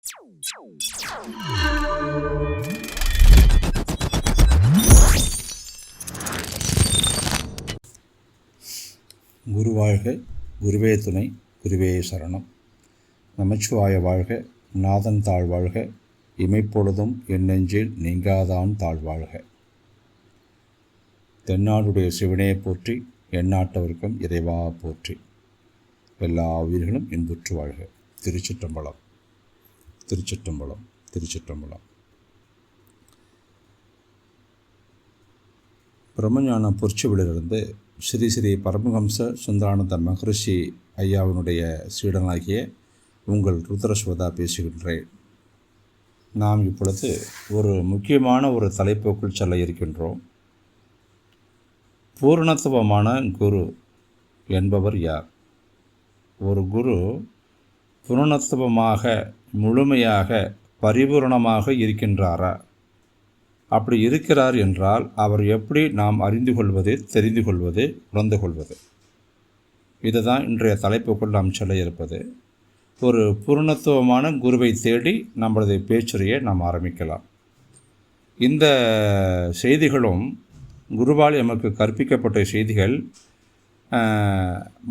குரு வாழ்க, குருவே துணை, குருவே சரணம். நமச்சிவாய வாழ்க, நாதன் தாழ்வாழ்க, இமைப்பொழுதும் என் நெஞ்சில் நீங்காதான் தாழ்வாழ்க. தென்னாடுடைய சிவனே போற்றி, எந்நாட்டவர்க்கும் இறைவா போற்றி. எல்லா உயிர்களும் இன்புற்று வாழ்க. திருச்சிற்றம்பலம், திருச்சிற்றம்பலம், திருச்சிற்றம்பலம். பிரம்மஞான பொற்சுவிலிருந்து ஸ்ரீ ஸ்ரீ பரமஹம்ச சுந்தரானந்த மகரிஷி ஐயாவினுடைய சீடனாகிய உங்கள் ருத்ரஸ்வதா பேசுகின்றேன். நாம் இப்பொழுது ஒரு முக்கியமான ஒரு தலைப்புக்குள் செல்ல இருக்கின்றோம். பூரணத்துவமான குரு என்பவர் யார்? ஒரு குரு பூரணத்துவமாக, முழுமையாக, பரிபூரணமாக இருக்கின்றாரா? அப்படி இருக்கிறார் என்றால் அவர் எப்படி நாம் அறிந்து கொள்வது, தெரிந்து கொள்வது, உணர்ந்து கொள்வது? இதுதான் இன்றைய தலைப்புக்குள் நாம் செல்ல இருப்பது. ஒரு பூரணத்துவமான குருவை தேடி நம்மளது பேச்சுரையை நாம் ஆரம்பிக்கலாம். இந்த செய்திகளும் குருவால் எமக்கு கற்பிக்கப்பட்ட செய்திகள்,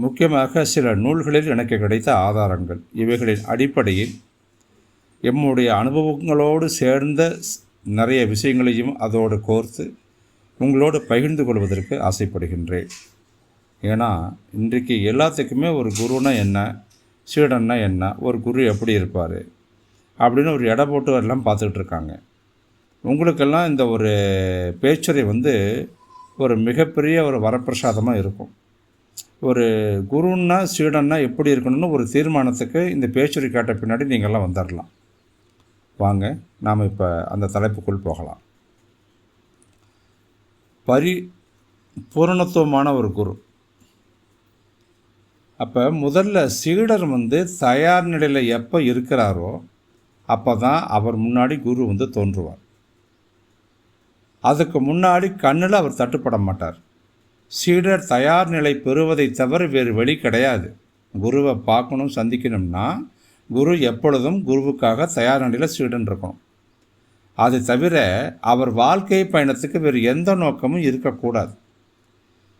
முக்கியமாக சில நூல்களில் எனக்கு கிடைத்த ஆதாரங்கள். இவைகளின் அடிப்படையில் எம்முடைய அனுபவங்களோடு சேர்ந்த நிறைய விஷயங்களையும் அதோடு கோர்த்து உங்களோடு பகிர்ந்து கொள்வதற்கு ஆசைப்படுகின்றேன். ஏன்னா இன்றைக்கு எல்லாத்துக்குமே ஒரு குருன்னா என்ன, சீடன்னா என்ன, ஒரு குரு எப்படி இருப்பார் அப்படின்னு ஒரு எடை போட்டு எல்லாம் பார்த்துட்ருக்காங்க. உங்களுக்கெல்லாம் இந்த ஒரு பேச்சுரை ஒரு மிகப்பெரிய ஒரு வரப்பிரசாதமாக இருக்கும். ஒரு குருன்னா சீடன்னா எப்படி இருக்கணும்னு ஒரு தீர்மானத்துக்கு இந்த பேச்சுரை கேட்ட பின்னாடி நீங்கள்லாம் வந்துடலாம். வாங்க, நாம் இப்போ அந்த தலைப்புக்குள் போகலாம். பூரணத்துவமான ஒரு குரு. அப்போ முதல்ல சீடர் தயார் நிலையில் எப்போ இருக்கிறாரோ அப்போ தான் அவர் முன்னாடி குரு தோன்றுவார். அதுக்கு முன்னாடி கண்ணில் அவர் தட்டுப்பட மாட்டார். சீடர் தயார் நிலை பெறுவதை தவிர வேறு வழி கிடையாது. குருவை பார்க்கணும், சந்திக்கணும்னா குரு எப்பொழுதும் குருவுக்காக தயார் நிலையில் சீடன் இருக்கணும். அது தவிர அவர் வாழ்க்கை பயணத்துக்கு வேறு எந்த நோக்கமும் இருக்கக்கூடாது.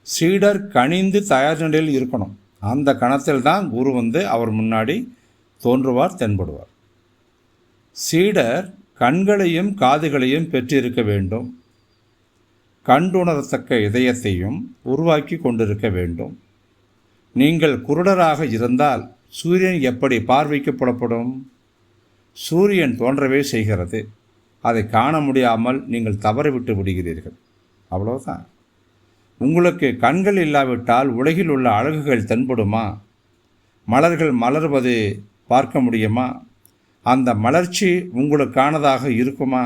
சீடர் கனிந்து தயார் நிலையில் இருக்கணும். அந்த கணத்தில் தான் குரு அவர் முன்னாடி தோன்றுவார், தென்படுவார். சீடர் கண்களையும் காதுகளையும் பெற்றிருக்க வேண்டும். கண்டுணரத்தக்க இதயத்தையும் உருவாக்கி கொண்டிருக்க வேண்டும். நீங்கள் குருடராக இருந்தால் சூரியன் எப்படி பார்வைக்கு புலப்படும்? சூரியன் தோன்றவே செய்கிறது. அதை காண முடியாமல் நீங்கள் தவறிவிட்டு விடுகிறீர்கள். அவ்வளோதான். உங்களுக்கு கண்கள் இல்லாவிட்டால் உலகில் உள்ள அழகுகள் தென்படுமா? மலர்கள் மலர்வது பார்க்க முடியுமா? அந்த மலர்ச்சி உங்களுக்கானதாக இருக்குமா?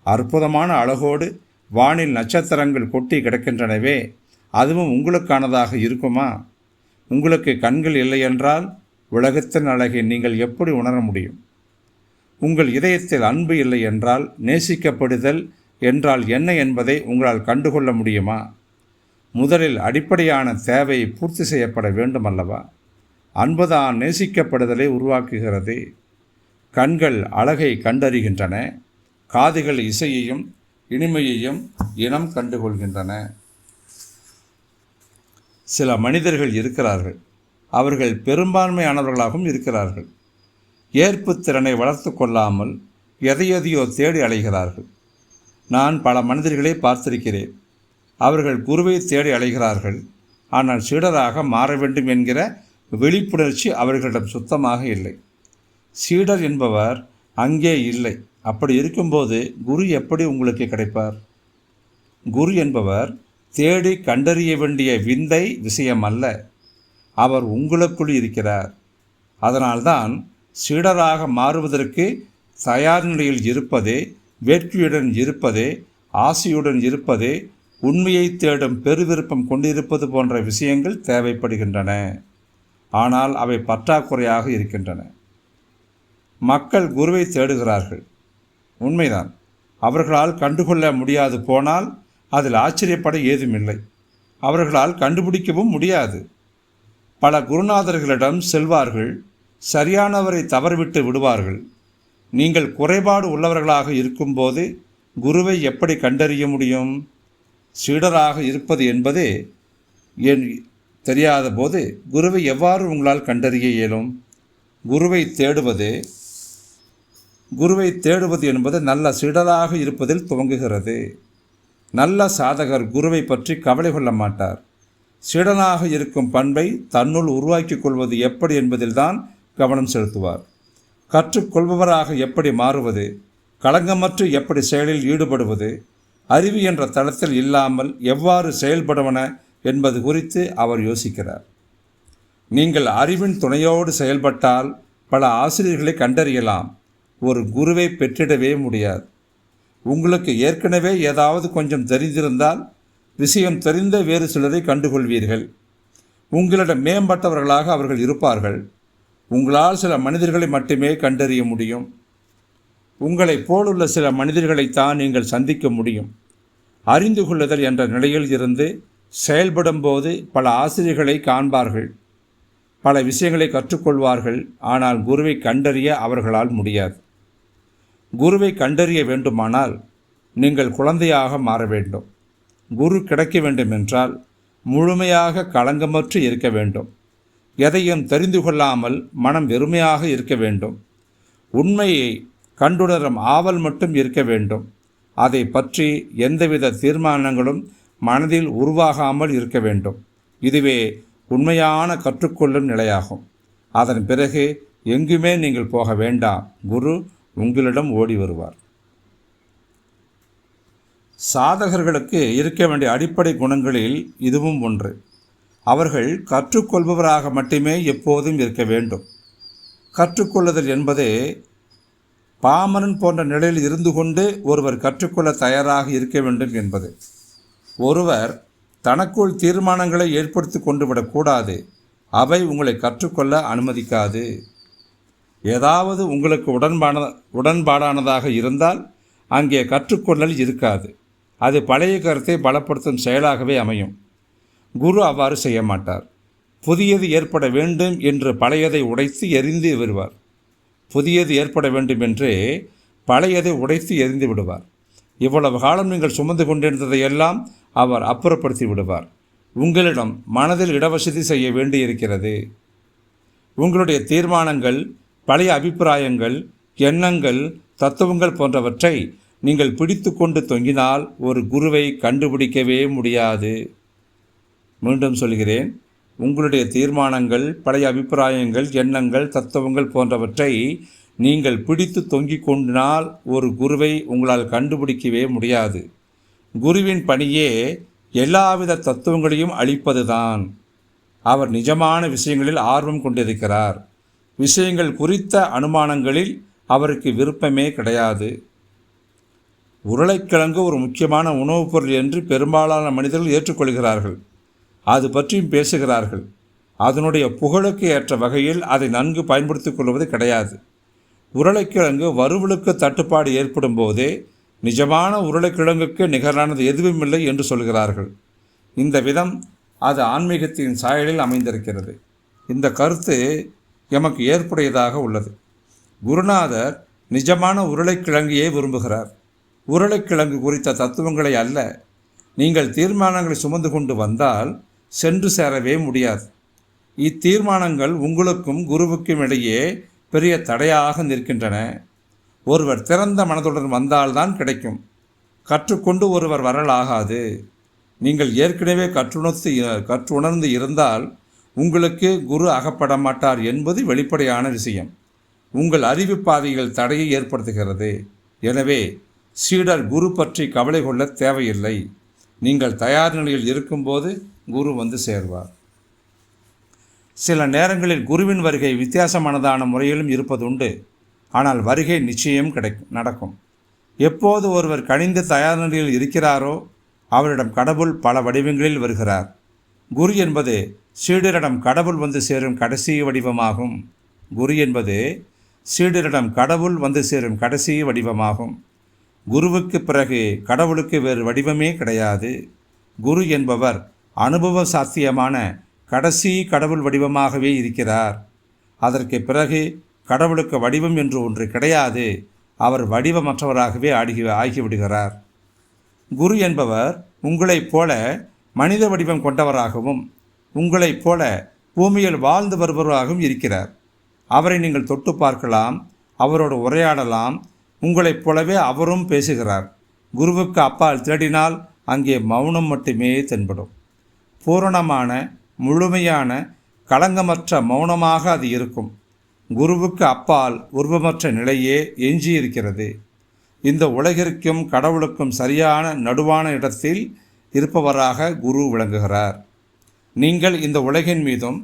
அற்புதமான அழகோடு வானில் நட்சத்திரங்கள் கொட்டி கிடக்கின்றனவே, அதுவும் உங்களுக்கானதாக இருக்குமா? உங்களுக்கு கண்கள் இல்லை என்றால் உலகத்தின் அழகை நீங்கள் எப்படி உணர முடியும்? உங்கள் இதயத்தில் அன்பு இல்லை என்றால் நேசிக்கப்படுதல் என்றால் என்ன என்பதை உங்களால் கண்டுகொள்ள முடியுமா? முதலில் அடிப்படையான தேவை பூர்த்தி செய்யப்பட வேண்டும் அல்லவா? அன்புதான் நேசிக்கப்படுதலை உருவாக்குகிறது. கண்கள் அழகை கண்டறிகின்றன. காதுகள் இசையையும் இனிமையையும் இனம் கண்டுகொள்கின்றன. சில மனிதர்கள் இருக்கிறார்கள், அவர்கள் பெரும்பான்மையானவர்களாகவும் இருக்கிறார்கள். ஏற்பு திறனை வளர்த்து கொள்ளாமல் எதையோ தேடி அலைகிறார்கள். நான் பல மனிதர்களை பார்த்திருக்கிறேன். அவர்கள் குருவை தேடி அலைகிறார்கள். ஆனால் சீடராக மாற வேண்டும் என்கிற விழிப்புணர்ச்சி அவர்களிடம் சுத்தமாக இல்லை. சீடர் என்பவர் அங்கே இல்லை. அப்படி இருக்கும்போது குரு எப்படி உங்களுக்கு கிடைப்பார்? குரு என்பவர் தேடி கண்டறிய வேண்டிய விந்தை விஷயம் அல்ல. அவர் உங்களுக்குள் இருக்கிறார். அதனால்தான் சீடராக மாறுவதற்கு தயார் நிலையில் இருப்பதே, வேட்கையுடன் இருப்பதே, ஆசையுடன் இருப்பதே, உண்மையை தேடும் பெருவிருப்பம் கொண்டிருப்பது போன்ற விஷயங்கள் தேவைப்படுகின்றன. ஆனால் அவை பற்றாக்குறையாக இருக்கின்றன. மக்கள் குருவை தேடுகிறார்கள், உண்மைதான். அவர்களால் கண்டுகொள்ள முடியாது போனால் அதில் ஆச்சரியப்பட ஏதுமில்லை. அவர்களால் கண்டுபிடிக்கவும் முடியாது. பல குருநாதர்களிடம் செல்வார்கள், சரியானவரை தவறிவிட்டு விடுவார்கள். நீங்கள் குறைபாடு உள்ளவர்களாக இருக்கும்போது குருவை எப்படி கண்டறிய முடியும்? சீடராக இருப்பது என்பது தெரியாத போது குருவை எவ்வாறு உங்களால் கண்டறிய இயலும்? குருவை தேடுவது என்பது நல்ல சீடராக இருப்பதில் துவங்குகிறது. நல்ல சாதகர் குருவை பற்றி கவலை கொள்ள மாட்டார். சீடனாக இருக்கும் பண்பை தன்னுள் உருவாக்கிக் கொள்வது எப்படி என்பதில்தான் கவனம் செலுத்துவார். கற்றுக்கொள்பவராக எப்படி மாறுவது, களங்கமற்று எப்படி செயலில் ஈடுபடுவது, அறிவு என்ற தளத்தில் இல்லாமல் எவ்வாறு செயல்படுவன என்பது குறித்து அவர் யோசிக்கிறார். நீங்கள் அறிவின் துணையோடு செயல்பட்டால் பல ஆசிரியர்களை கண்டறியலாம். ஒரு குருவை பெற்றிடவே முடியாது. உங்களுக்கு ஏற்கனவே ஏதாவது கொஞ்சம் தெரிந்திருந்தால் விஷயம் தெரிந்த வேறு சிலரை கண்டுகொள்வீர்கள். உங்களிடம் மேம்பட்டவர்களாக அவர்கள் இருப்பார்கள். உங்களால் சில மனிதர்களை மட்டுமே கண்டறிய முடியும். உங்களைப் போலுள்ள சில மனிதர்களைத்தான் நீங்கள் சந்திக்க முடியும். அறிந்து கொள்ளுதல் என்ற நிலையில் இருந்து செயல்படும் போது பல ஆசிரியர்களை காண்பார்கள், பல விஷயங்களை கற்றுக்கொள்வார்கள். ஆனால் குருவை கண்டறிய அவர்களால் முடியாது. குருவை கண்டறிய வேண்டுமானால் நீங்கள் குழந்தையாக மாற வேண்டும். குரு கிடைக்க வேண்டுமென்றால் முழுமையாக களங்கமற்று இருக்க வேண்டும். எதையும் தெரிந்து கொள்ளாமல் மனம் வெறுமையாக இருக்க வேண்டும். உண்மையை கண்டுணரும் ஆவல் மட்டும் இருக்க வேண்டும். அதை பற்றி எந்தவித தீர்மானங்களும் மனதில் உருவாகாமல் இருக்க வேண்டும். இதுவே உண்மையான கற்றுக்கொள்ளும் நிலையாகும். அதன் பிறகு எங்குமே நீங்கள் போக வேண்டாம். குரு உங்களிடம் ஓடி வருவார். சாதகர்களுக்கு இருக்க வேண்டிய அடிப்படை குணங்களில் இதுவும் ஒன்று. அவர்கள் கற்றுக்கொள்பவராக மட்டுமே எப்போதும் இருக்க வேண்டும். கற்றுக்கொள்ளுதல் என்பது பாமரன் போன்ற நிலையில் இருந்து கொண்டு ஒருவர் கற்றுக்கொள்ள தயாராக இருக்க வேண்டும் என்பது. ஒருவர் தனக்குள் தீர்மானங்களை ஏற்படுத்தி கொண்டு விடக்கூடாது. அவை உங்களை கற்றுக்கொள்ள அனுமதிக்காது. ஏதாவது உங்களுக்கு உடன்பாடானதாக இருந்தால் அங்கே கற்றுக்கொள்ளல் இருக்காது. அது பழைய கருத்தை பலப்படுத்தும் செயலாகவே அமையும். குரு அவ்வாறு செய்ய மாட்டார். புதியது ஏற்பட வேண்டும் என்று பழையதை உடைத்து எரிந்து வருவார். புதியது ஏற்பட வேண்டும் என்று பழையதை உடைத்து எரிந்து விடுவார். இவ்வளவு காலம் நீங்கள் சுமந்து கொண்டிருந்ததையெல்லாம் அவர் அப்புறப்படுத்தி விடுவார். உங்களிடம் மனதில் இடவசதி செய்ய வேண்டியிருக்கிறது. உங்களுடைய தீர்மானங்கள், பழைய அபிப்பிராயங்கள், எண்ணங்கள், தத்துவங்கள் போன்றவற்றை நீங்கள் பிடித்து கொண்டு தொங்கினால் ஒரு குருவை கண்டுபிடிக்கவே முடியாது. மீண்டும் சொல்கிறேன், உங்களுடைய தீர்மானங்கள், பழைய அபிப்பிராயங்கள், எண்ணங்கள், தத்துவங்கள் போன்றவற்றை நீங்கள் பிடித்து தொங்கிக் கொண்டினால் ஒரு குருவை உங்களால் கண்டுபிடிக்கவே முடியாது. குருவின் பணியே எல்லாவித தத்துவங்களையும் அளிப்பதுதான். அவர் நிஜமான விஷயங்களில் ஆர்வம் கொண்டிருக்கிறார். விஷயங்கள் குறித்த அனுமானங்களில் அவருக்கு விருப்பமே கிடையாது. உருளைக்கிழங்கு ஒரு முக்கியமான உணவுப் பொருள் என்று பெரும்பாலான மனிதர்கள் ஏற்றுக்கொள்கிறார்கள். அது பற்றியும் பேசுகிறார்கள். அதனுடைய புகழுக்கு ஏற்ற வகையில் அதை நன்கு பயன்படுத்திக் கொள்வது கிடையாது. உருளைக்கிழங்கு வறுவலுக்கு தட்டுப்பாடு ஏற்படும் போதே நிஜமான உருளைக்கிழங்குக்கு நிகரானது எதுவுமில்லை என்று சொல்கிறார்கள். இந்த விதம் அது ஆன்மீகத்தின் சாயலில் அமைந்திருக்கிறது. இந்த கருத்து எமக்கு ஏற்புடையதாக உள்ளது. குருநாதர் நிஜமான உருளைக்கிழங்கையே விரும்புகிறார். உருளைக்கிழங்கு குறித்த தத்துவங்களை அல்ல. நீங்கள் தீர்மானங்களை சுமந்து கொண்டு வந்தால் சென்று சேரவே முடியாது. இத்தீர்மானங்கள் உங்களுக்கும் குருவுக்கும் இடையே பெரிய தடையாக நிற்கின்றன. ஒருவர் திறந்த மனதுடன் வந்தால்தான் கிடைக்கும். கற்றுக்கொண்டு ஒருவர் வரலாகாது. நீங்கள் ஏற்கனவே கற்றுணர்ந்து இருந்தால் உங்களுக்கு குரு அகப்பட மாட்டார் என்பது வெளிப்படையான விஷயம். உங்கள் அறிவு பாதையில் தடையை ஏற்படுத்துகிறது. எனவே சீடர் குரு பற்றி கவலை கொள்ள தேவையில்லை. நீங்கள் தயார் நிலையில் இருக்கும்போது குரு வந்து சேர்வார். சில நேரங்களில் குருவின் வருகை வித்தியாசமானதான முறையிலும் இருப்பதுண்டு. ஆனால் வருகை நிச்சயம் நடக்கும். எப்போது ஒருவர் கனிந்து தயார் நிலையில் இருக்கிறாரோ அவரிடம் கடவுள் பல வடிவங்களில் வருகிறார். குரு என்பது சீடரிடம் கடவுள் வந்து சேரும் கடைசி வடிவமாகும். குரு என்பது சீடரிடம் கடவுள் வந்து சேரும் கடைசி வடிவமாகும். குருவுக்கு பிறகு கடவுளுக்கு வேறு வடிவமே கிடையாது. குரு என்பவர் அனுபவ சாத்தியமான கடைசி கடவுள் வடிவமாகவே இருக்கிறார். அதற்கு பிறகு கடவுளுக்கு வடிவம் என்று ஒன்று கிடையாது. அவர் வடிவமற்றவராகவே ஆகிவிடுகிறார். குரு என்பவர் உங்களைப் போல மனித வடிவம் கொண்டவராகவும் உங்களைப் போல பூமியில் வாழ்ந்து வருபவராகவும் இருக்கிறார். அவரை நீங்கள் தொட்டு பார்க்கலாம், அவரோடு உரையாடலாம். உங்களைப் போலவே அவரும் பேசுகிறார். குருவுக்கு அப்பால் தேடினால் அங்கே மௌனம் மட்டுமே தென்படும். பூரணமான, முழுமையான, களங்கமற்ற மௌனமாக அது இருக்கும். குருவுக்கு அப்பால் உருவமற்ற நிலையே எஞ்சியிருக்கிறது. இந்த உலகிற்கும் கடவுளுக்கும் சரியான நடுவான இடத்தில் இருப்பவராக குரு விளங்குகிறார். நீங்கள் இந்த உலகின் மீதும்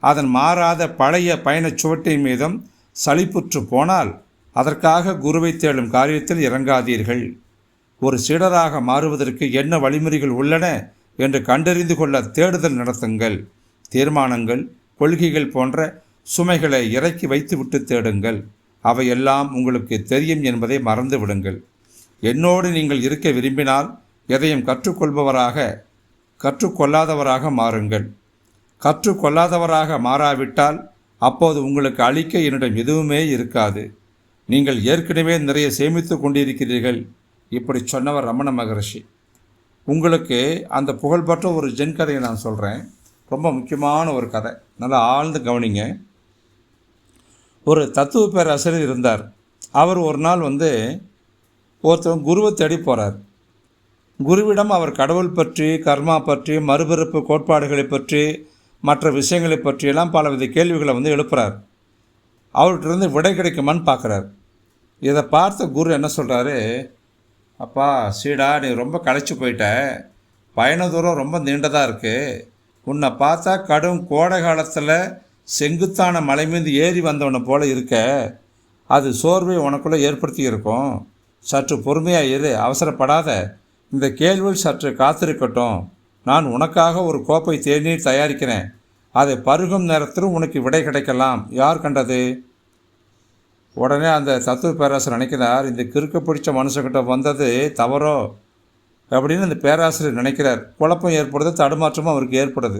அதன் மாறாத பழைய பயணச் சுவட்டின் மீதும் சலிப்புற்று போனால் அதற்காக குருவை தேடும் காரியத்தில் இறங்காதீர்கள். ஒரு சீடராக மாறுவதற்கு என்ன வழிமுறைகள் உள்ளன என்று கண்டறிந்து கொள்ள தேடுதல் நடத்துங்கள். தீர்மானங்கள், கொள்கைகள் போன்ற சுமைகளை இறக்கி வைத்துவிட்டு தேடுங்கள். அவையெல்லாம் உங்களுக்கு தெரியும் என்பதை மறந்து விடுங்கள். என்னோடு நீங்கள் இருக்க விரும்பினால் எதையும் கற்றுக்கொள்ளாதவராக மாறுங்கள். கற்றுக்கொள்ளாதவராக மாறாவிட்டால் அப்போது உங்களுக்கு அளிக்க என்னிடம் எதுவுமே இருக்காது. நீங்கள் ஏற்கனவே நிறைய சேமித்து கொண்டிருக்கிறீர்கள். இப்படி சொன்னவர் ரமண மகரிஷி. உங்களுக்கு அந்த புகழ்பெற்ற ஒரு ஜென் கதையை நான் சொல்கிறேன். ரொம்ப முக்கியமான ஒரு கதை, நல்லா ஆழ்ந்து கவனிங்க. ஒரு தத்துவ பேராசிரியர் இருந்தார். அவர் ஒரு நாள் ஒருத்தர் குருவை தேடி போகிறார். குருவிடம் அவர் கடவுள் பற்றி, கர்மா பற்றி, மறுபிறப்பு கோட்பாடுகளை பற்றி, மற்ற விஷயங்களை பற்றியெல்லாம் பலவித கேள்விகளை எழுப்புகிறார். அவர்கிட்ட விடை கிடைக்குமான்னு பார்க்குறார். இதை பார்த்த குரு என்ன சொல்கிறாரு, அப்பா சீடா, நீ ரொம்ப களைச்சி போயிட்ட, பயண தூரம் ரொம்ப நீண்டதாக இருக்குது. உன்னை பார்த்தா கடும் கோடை காலத்தில் செங்குத்தான மலை மீது ஏறி வந்தவனை போல இருக்க. அது சோர்வை உனக்குள்ளே ஏற்படுத்தி இருக்கும். சற்று பொறுமையாக இரு, அவசரப்படாத. இந்த கேள்வியில் சற்று காத்திருக்கட்டும். நான் உனக்காக ஒரு கோப்பை தேநீர் தயாரிக்கிறேன். அதை பருகும் நேரத்தில் உனக்கு விடை கிடைக்கலாம். யார் கண்டது? உடனே அந்த தத்துவ பேராசிரியர் நினைக்கிறார், இந்த கிறுக்க பிடிச்ச மனுஷங்கிட்ட வந்தது தவறோ அப்படின்னு அந்த பேராசிரியர் நினைக்கிறார். குழப்பம் ஏற்படுது, தடுமாற்றமும் அவருக்கு ஏற்படுது.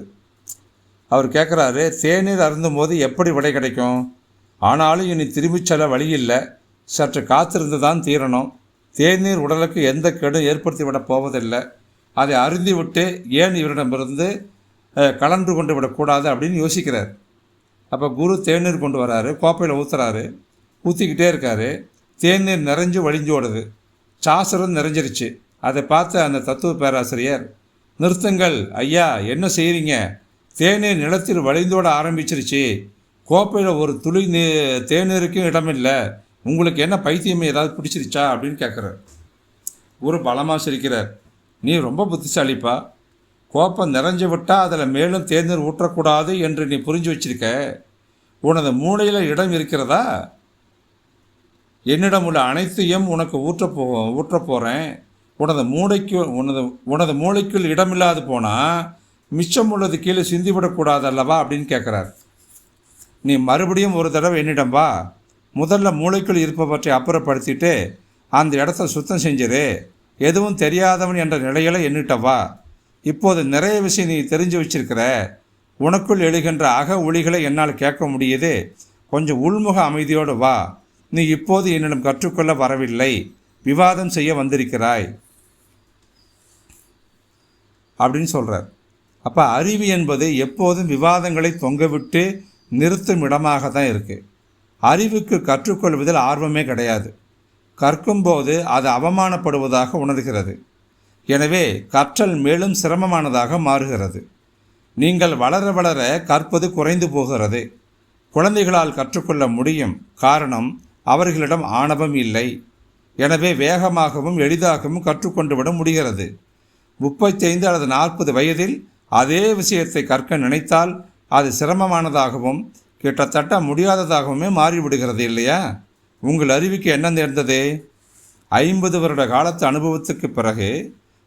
அவர் கேட்குறாரு, தேநீர் அருந்தும் போது எப்படி விடை கிடைக்கும்? ஆனாலும் இனி திரும்பிச் செல்ல வழி இல்லை, சற்று காத்திருந்து தான் தீரணும். தேநீர் உடலுக்கு எந்த கெடும் ஏற்படுத்திவிடப் போவதில்லை. அதை அருந்தி விட்டு ஏன் இவரிடமிருந்து கலந்து கொண்டு விடக்கூடாது அப்படின்னு யோசிக்கிறார். அப்போ குரு தேநீர் கொண்டு வராரு, கோப்பையில் ஊற்றுறாரு. ஊற்றிக்கிட்டே இருக்கார். தேநீர் நிறைஞ்சு வழிஞ்சு ஓடுது. சாசரம் நிறைஞ்சிருச்சு. அதை பார்த்த அந்த தத்துவ பேராசிரியர், நிறுத்துங்கள் ஐயா, என்ன செய்கிறீங்க? தேநீர் நிலத்தில் வழிந்தோட ஆரம்பிச்சிருச்சு. கோப்பையில் ஒரு துளி தேநீருக்கும் இடமில்லை. உங்களுக்கு என்ன பைத்தியமே ஏதாவது பிடிச்சிருச்சா அப்படின்னு கேட்குறார். குரு பலமாக சிரிக்கிறார். நீ ரொம்ப புத்திசாலிப்பா. கோப்பம் நிறைஞ்சு விட்டால் அதில் மேலும் தேநீர் ஊற்றக்கூடாது என்று நீ புரிஞ்சு வச்சிருக்க. உனது மூளையில் இடம் இருக்கிறதா? என்னிடம் உள்ள அனைத்தையும் உனக்கு ஊற்ற போகிறேன். உனது மூளைக்குள் இடமில்லாது போனால் மிச்சம் உள்ளது கீழே சிந்திவிடக்கூடாது அல்லவா அப்படின்னு கேட்குறார். நீ மறுபடியும் ஒரு தடவை என்னிடம் வா. முதல்ல மூளைக்குள் இருப்பவற்றை அப்புறப்படுத்திட்டு அந்த இடத்த சுத்தம் செஞ்சிரு. எதுவும் தெரியாதவன் என்ற நிலையில் எண்ணிட்ட வா. இப்போது நிறைய விஷயம் நீ தெரிஞ்சு வச்சிருக்கிற. உனக்குள் எழுகின்ற அக ஒளிகளை என்னால் கேட்க முடியுது. கொஞ்சம் உள்முக அமைதியோடு வா. நீ இப்போது என்னிடம் கற்றுக்கொள்ள வரவில்லை, விவாதம் செய்ய வந்திருக்கிறாய் அப்படின்னு சொல்கிறார். அப்போ அறிவு என்பது எப்போதும் விவாதங்களை தொங்கவிட்டு நிறுத்தும் இடமாக தான் இருக்குது. அறிவுக்கு கற்றுக்கொள்வதில் ஆர்வமே கிடையாது. கற்கும்போது அது அவமானப்படுவதாக உணர்கிறது. எனவே கற்றல் மேலும் சிரமமானதாக மாறுகிறது. நீங்கள் வளர வளர கற்பது குறைந்து போகிறது. குழந்தைகளால் கற்றுக்கொள்ள முடியும். காரணம், அவர்களிடம் ஆணவம் இல்லை. எனவே வேகமாகவும் எளிதாகவும் கற்றுக்கொண்டு விட முடிகிறது. 35 அல்லது 40 வயதில் அதே விஷயத்தை கற்க நினைத்தால் அது சிரமமானதாகவும் கிட்டத்தட்ட முடியாததாகவுமே மாறிவிடுகிறது இல்லையா? உங்கள் அறிவுக்கு என்ன நேர்ந்தது? 50 வருட காலத்து அனுபவத்துக்கு பிறகு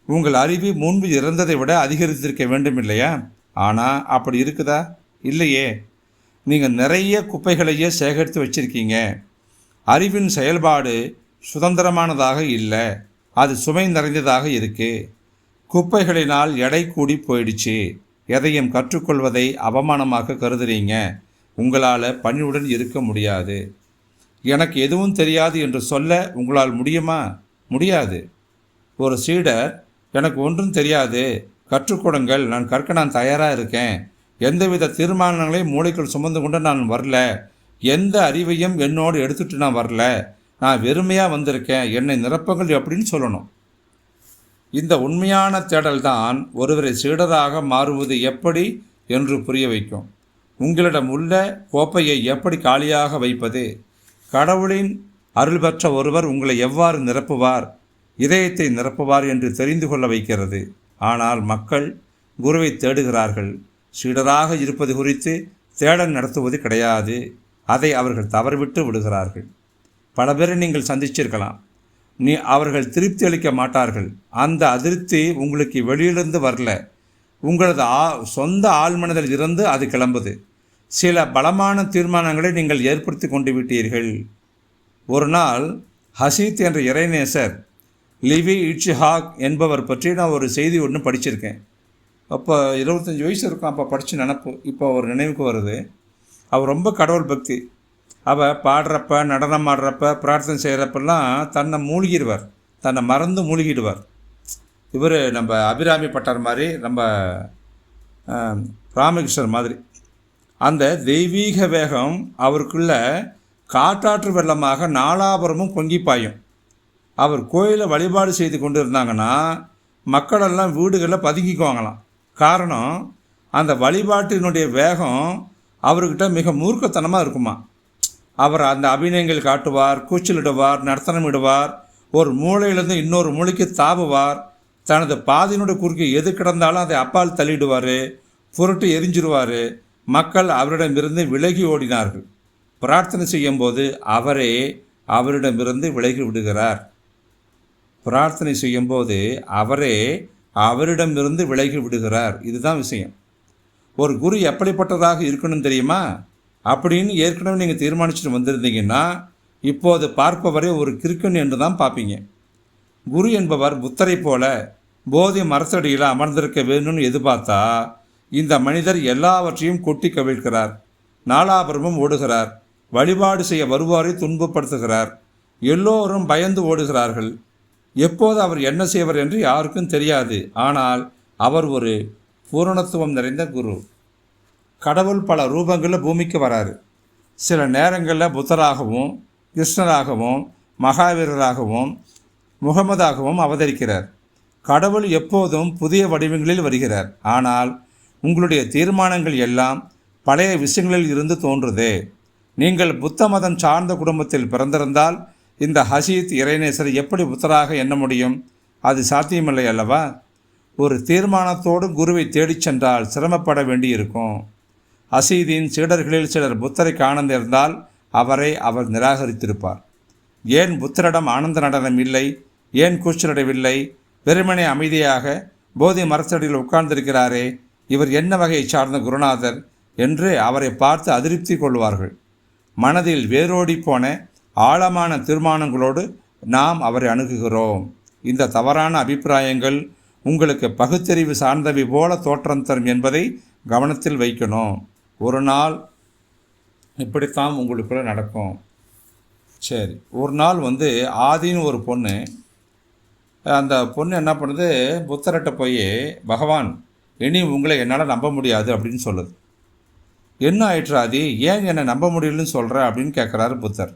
உங்கள் அறிவு முன்பு இருந்ததை விட அதிகரித்திருக்க வேண்டும் இல்லையா? ஆனால் அப்படி இருக்குதா? இல்லையே. நீங்கள் நிறைய குப்பைகளையே சேகரித்து வச்சிருக்கீங்க. அறிவின் செயல்பாடு சுதந்திரமானதாக இல்லை, அது சுமை நிறைந்ததாக இருக்குது. குப்பைகளினால் எடை கூடி போயிடுச்சு. எதையும் கற்றுக்கொள்வதை அவமானமாக கருதுறீங்க. உங்களால் பணிவுடன் இருக்க முடியாது. எனக்கு எதுவும் தெரியாது என்று சொல்ல உங்களால் முடியுமா? முடியாது. ஒரு சீடர் எனக்கு ஒன்றும் தெரியாது, கற்றுக்கொடுங்கள், நான் தயாராக இருக்கேன், எந்தவித தீர்மானங்களையும் மூளைக்குள் சுமந்து கொண்டு நான் வரல, எந்த அறிவையும் என்னோடு எடுத்துகிட்டு நான் வரல, நான் வெறுமையாக வந்திருக்கேன், என்னை நிரப்புங்கள் அப்படின்னு சொல்லணும். இந்த உண்மையான தேடல் தான் ஒருவரை சீடராக மாறுவது எப்படி என்று புரிய வைக்கும். உங்களிடம் உள்ள கோப்பையை எப்படி காலியாக வைப்பது, கடவுளின் அருள் பெற்ற ஒருவர் உங்களை எவ்வாறு நிரப்புவார், இதயத்தை நிரப்புவார் என்று தெரிந்து கொள்ள வைக்கிறது. ஆனால் மக்கள் குருவை தேடுகிறார்கள், சீடராக இருப்பது குறித்து தேடல் நடத்துவது கிடையாது. அதை அவர்கள் தவறிவிட்டு விடுகிறார்கள். பல பேரை நீங்கள் சந்திச்சிருக்கலாம். அவர்கள் திருப்தி அளிக்க மாட்டார்கள். அந்த அதிருப்தி உங்களுக்கு வெளியிலிருந்து வரல, உங்களது சொந்த ஆழ்மனதில் இருந்து அது கிளம்புது. சில பலமான தீர்மானங்களை நீங்கள் ஏற்படுத்தி கொண்டு விட்டீர்கள். ஒரு நாள் ஹசீத் என்ற இறைநேசர் லிவி இட்சிஹாக் என்பவர் பற்றி நான் ஒரு செய்தி ஒன்று படிச்சிருக்கேன். அப்போ 25 வயசு இருக்கும். அப்போ படித்து நினப்பு இப்போ ஒரு நினைவுக்கு வருது. அவர் ரொம்ப கடவுள் பக்தி. அவள் பாடுறப்ப, நடனம் ஆடுறப்ப, பிரார்த்தனை செய்கிறப்பெல்லாம் தன்னை மூழ்கிடுவார், தன்னை மறந்து மூழ்கிடுவார். இவர் நம்ம அபிராமி பட்டார் மாதிரி, நம்ம ராமகிருஷ்ணர் மாதிரி. அந்த தெய்வீக வேகம் அவருக்குள்ள காட்டாற்று வெள்ளமாக நாலாபுரமும் பொங்கி பாயும். அவர் கோயிலை வழிபாடு செய்து கொண்டு இருந்தாங்கன்னா மக்களெல்லாம் வீடுகளில் பதுங்கிக்குவாங்களாம். காரணம், அந்த வழிபாட்டினுடைய வேகம் அவர்கிட்ட மிக மூர்க்கத்தனமாக இருக்குமா. அவர் அந்த அபிநயங்கள் காட்டுவார், கூச்சலிடுவார், நர்த்தனம் இடுவார், ஒரு மூளையிலிருந்து இன்னொரு மூளைக்கு தாவுவார், தனது பாதையினுடைய குறுக்கே எது கிடந்தாலும் அதை அப்பால் தள்ளிடுவார், புரட்டு எரிஞ்சிடுவார். மக்கள் அவரிடமிருந்து விலகி ஓடினார்கள். பிரார்த்தனை செய்யும்போது அவரே அவரிடமிருந்து விலகி விடுகிறார். பிரார்த்தனை செய்யும்போது அவரே அவரிடமிருந்து விலகி விடுகிறார். இதுதான் விஷயம். ஒரு குரு எப்படிப்பட்டதாக இருக்கணும் தெரியுமா அப்படின்னு ஏற்கனவே நீங்கள் தீர்மானிச்சுட்டு வந்திருந்தீங்கன்னா இப்போது பார்ப்பவரை ஒரு கிறுக்கன் என்று தான் பார்ப்பீங்க. குரு என்பவர் புத்தரை போல போதி மரத்தடியில் அமர்ந்திருக்க வேணும்னு எதிர்பார்த்தா இந்த மனிதர் எல்லாவற்றையும் கொட்டி கவிழ்க்கிறார், நாலாபுரமும் ஓடுகிறார், வழிபாடு செய்ய வருவாரை துன்பப்படுத்துகிறார். எல்லோரும் பயந்து ஓடுகிறார்கள். எப்போது அவர் என்ன செய்வர் என்று யாருக்கும் தெரியாது. ஆனால் அவர் ஒரு பூரணத்துவம் நிறைந்த குரு. கடவுள் பல ரூபங்களில் பூமிக்கு வராரு. சில நேரங்களில் புத்தராகவும், கிருஷ்ணராகவும், மகாவீரராகவும், முகமதாகவும் அவதரிக்கிறார். கடவுள் எப்போதும் புதிய வடிவங்களில் வருகிறார். ஆனால் உங்களுடைய தீர்மானங்கள் எல்லாம் பழைய விஷயங்களில் இருந்து தோன்றுதே. நீங்கள் புத்த மதம் சார்ந்த குடும்பத்தில் பிறந்திருந்தால் இந்த ஹசீத் இறைநேசரை எப்படி புத்தராக எண்ண முடியும்? அது சாத்தியமில்லை அல்லவா? ஒரு தீர்மானத்தோடு குருவை தேடிச் சென்றால் சிரமப்பட வேண்டியிருக்கும். ஹசீதின் சீடர்களில் சிலர் புத்தரை காண நேர்ந்தால் அவரை அவர் நிராகரித்திருப்பார். ஏன் புத்தரிடம் ஆனந்த நடனம் இல்லை? ஏன் கூச்சலிடவில்லை? வெறுமனே அமைதியாக போதி மரத்தடியில் உட்கார்ந்திருக்கிறாரே, இவர் என்ன வகையை சார்ந்த குருநாதர் என்று அவரை பார்த்து அதிருப்தி கொள்வார்கள். மனதில் வேரோடி போன ஆழமான தீர்மானங்களோடு நாம் அவரை அணுகுகிறோம். இந்த தவறான அபிப்பிராயங்கள் உங்களுக்கு பகுத்தறிவு சார்ந்தவை போல தோற்றம் தரும் என்பதை கவனத்தில் வைக்கணும். ஒரு நாள் இப்படித்தான் உங்களுக்குள்ள நடக்கும். சரி, ஒரு நாள் ஆதின்னு ஒரு பொண்ணு, அந்த பொண்ணு என்ன பண்ணுது, புத்தர்கிட்ட போய் பகவான் இனி உங்களை என்னால் நம்ப முடியாது அப்படின்னு சொல்லுது. என்ன ஆயிற்று ஆதி, ஏன் என்னை நம்ப முடியலன்னு சொல்கிற அப்படின்னு கேட்குறாரு புத்தர்.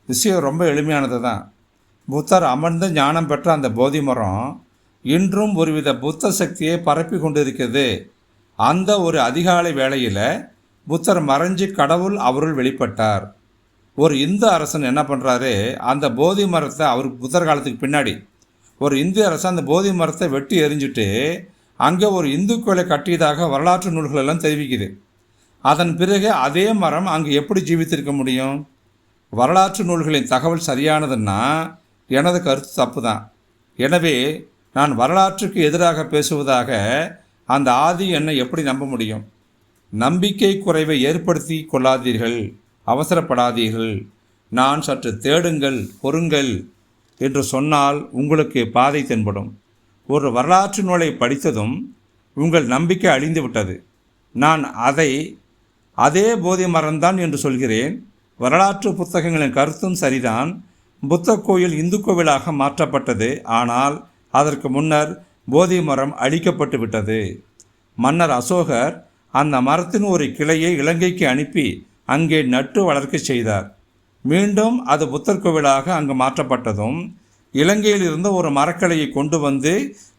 விஷயம் ரொம்ப எளிமையானது தான். புத்தர் அமர்ந்து ஞானம் பெற்ற அந்த போதி மரம் இன்றும் ஒருவித புத்த சக்தியை பரப்பி கொண்டு இருக்கிறது. அந்த ஒரு அதிகாலை வேளையில் புத்தர் மறைஞ்சு கடவுள் அவருள் வெளிப்பட்டார். ஒரு இந்து அரசன் என்ன பண்ணுறாரு, அந்த போதி மரத்தை, அவர் புத்தர் காலத்துக்கு பின்னாடி ஒரு இந்து அரசன் அந்த போதி மரத்தை வெட்டி எறிஞ்சிட்டு அங்கே ஒரு இந்து கோயிலை கட்டியதாக வரலாற்று நூல்கள் எல்லாம் தெரிவிக்குது. அதன் பிறகு அதே மரம் அங்கு எப்படி ஜீவித்திருக்க முடியும்? வரலாற்று நூல்களின் தகவல் சரியானதுன்னா எனது கருத்து தப்பு தான். எனவே நான் வரலாற்றுக்கு எதிராக பேசுவதாக அந்த ஆதி என்னை எப்படி நம்ப முடியும்? நம்பிக்கை குறைவை ஏற்படுத்தி கொள்ளாதீர்கள், அவசரப்படாதீர்கள். நான் சற்று தேடுங்கள், பொறுங்கள் என்று சொன்னால் உங்களுக்கு பாதை தென்படும். ஒரு வரலாற்று நூலை படித்ததும் உங்கள் நம்பிக்கை அழிந்து விட்டது. நான் அதை அதே போதி மரம்தான் என்று சொல்கிறேன். வரலாற்று புத்தகங்களின் கருத்தும் சரிதான். புத்த கோயில் இந்து கோவிலாக மாற்றப்பட்டது. ஆனால் அதற்கு முன்னர் போதி மரம் அழிக்கப்பட்டு விட்டது. மன்னர் அசோகர் அந்த மரத்தின் ஒரு கிளையை இலங்கைக்கு அனுப்பி அங்கே நட்டு வளர்க்க செய்தார். மீண்டும் அது புத்தர் கோவிலாக அங்கு மாற்றப்பட்டதும் இலங்கையில் இருந்த ஒரு மரக்கிளையை கொண்டு வந்து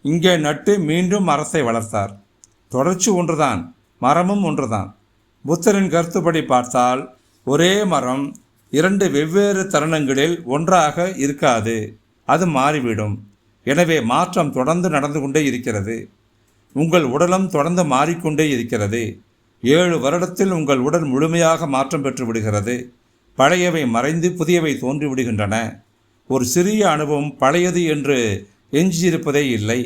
இங்கே நட்டு மீண்டும் மரத்தை வளர்த்தார். தொடர்ச்சி ஒன்றுதான், மரமும் ஒன்றுதான். புத்தரின் கருத்துப்படி பார்த்தால் ஒரே மரம் 2 வெவ்வேறு தருணங்களில் ஒன்றாக இருக்காது, அது மாறிவிடும். எனவே மாற்றம் தொடர்ந்து நடந்து கொண்டே இருக்கிறது. உங்கள் உடலும் தொடர்ந்து மாறிக்கொண்டே இருக்கிறது. 7 வருடத்தில் உங்கள் உடல் முழுமையாக மாற்றம் பெற்று விடுகிறது. பழையவை மறைந்து புதியவை தோன்றிவிடுகின்றன. ஒரு சிறிய அனுபவம் பழையது என்று எஞ்சியிருப்பதே இல்லை.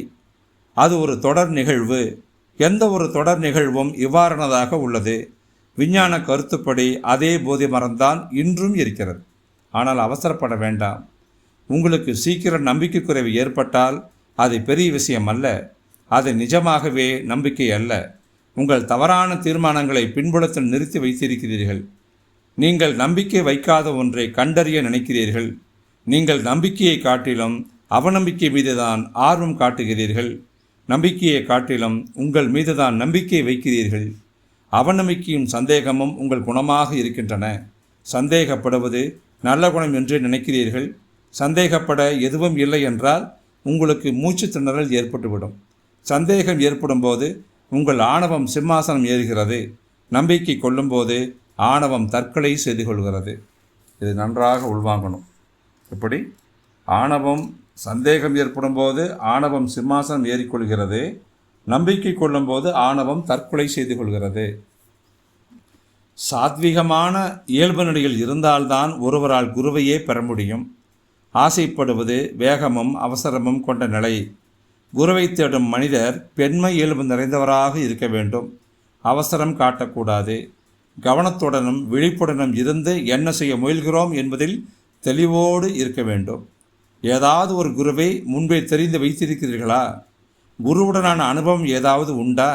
அது ஒரு தொடர் நிகழ்வு. எந்த ஒரு தொடர் நிகழ்வும் இவ்வாறானதாக உள்ளது. விஞ்ஞான கருத்துப்படி அதே போதி மரம்தான் இன்றும் இருக்கிறது. ஆனால் அவசரப்பட வேண்டாம். உங்களுக்கு சீக்கிரம் நம்பிக்கை குறைவு ஏற்பட்டால் அது பெரிய விஷயம் அல்ல. அது நிஜமாகவே நம்பிக்கை அல்ல. உங்கள் தவறான தீர்மானங்களை பின்புலத்தில் நிறுத்தி வைத்திருக்கிறீர்கள். நீங்கள் நம்பிக்கை வைக்காத ஒன்றை கண்டறிய நினைக்கிறீர்கள். நீங்கள் நம்பிக்கையை காட்டிலும் அவநம்பிக்கை மீதுதான் ஆர்வம் காட்டுகிறீர்கள். நம்பிக்கையை காட்டிலும் உங்கள் மீதுதான் நம்பிக்கை வைக்கிறீர்கள். அவநம்பிக்கையும் சந்தேகமும் உங்கள் குணமாக இருக்கின்றன. சந்தேகப்படுவது நல்ல குணம் என்று நினைக்கிறீர்கள். சந்தேகப்பட எதுவும் இல்லை என்றால் உங்களுக்கு மூச்சு திணறல் ஏற்பட்டுவிடும். சந்தேகம் ஏற்படும் போது உங்கள் ஆணவம் சிம்மாசனம் ஏறுகிறது. நம்பிக்கை கொள்ளும்போது ஆணவம் தற்கொலை செய்து கொள்கிறது. இது நன்றாக உள்வாங்கணும். இப்படி ஆணவம் சந்தேகம் ஏற்படும் போது ஆணவம் சிம்மாசனம் ஏறிக்கொள்கிறது. நம்பிக்கை கொள்ளும்போது ஆணவம் தற்கொலை செய்து கொள்கிறது. சாத்வீகமான இயல்பு நிலையில் இருந்தால்தான் ஒருவரால் குருவையே பெற முடியும். ஆசைப்படுவது வேகமும் அவசரமும் கொண்ட நிலை. குருவை தேடும் மனிதர் பெண்மை இயல்பு நிறைந்தவராக இருக்க வேண்டும். அவசரம் காட்டக்கூடாது. கவனத்துடனும் விழிப்புடனும் இருந்து என்ன செய்ய முயல்கிறோம் என்பதில் தெளிவோடு இருக்க வேண்டும். ஏதாவது ஒரு குருவை முன்பே தெரிந்து வைத்திருக்கிறீர்களா? குருவுடனான அனுபவம் ஏதாவது உண்டா?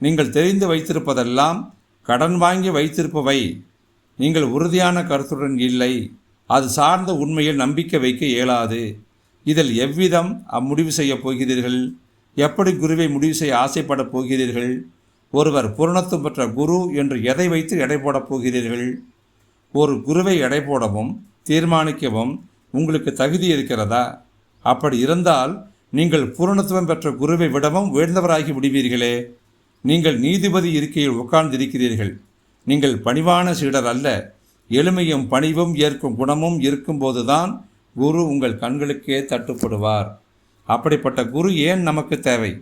நீங்கள் தெரிந்து வைத்திருப்பதெல்லாம் கடன் வாங்கி வைத்திருப்பவை. நீங்கள் உறுதியான கருத்துடன் இல்லை. அது சார்ந்த உண்மையில் நம்பிக்கை வைக்க இயலாது. இதில் எவ்விதம் முடிவு செய்யப் போகிறீர்கள்? எப்படி குருவை முடிவு செய்ய ஆசைப்படப் போகிறீர்கள்? ஒருவர் பூரணத்துவம் பெற்ற குரு என்று எதை வைத்து எடை போடப் போகிறீர்கள்? ஒரு குருவை எடை போடவும் தீர்மானிக்கவும் உங்களுக்கு தகுதி இருக்கிறதா? அப்படி இருந்தால் நீங்கள் பூரணத்துவம் பெற்ற குருவை விடவும் உயர்ந்தவராகி விடுவீர்களே. நீங்கள் நீதிபதி இருக்கையில் உட்கார்ந்திருக்கிறீர்கள். நீங்கள் பணிவான சீடர் அல்ல. எளிமையும் பணிவும் ஏற்கும் குணமும் இருக்கும்போதுதான் குரு உங்கள் கண்களுக்கே தட்டுப்படுவார். அப்படிப்பட்ட குரு ஏன் நமக்கு தேவை?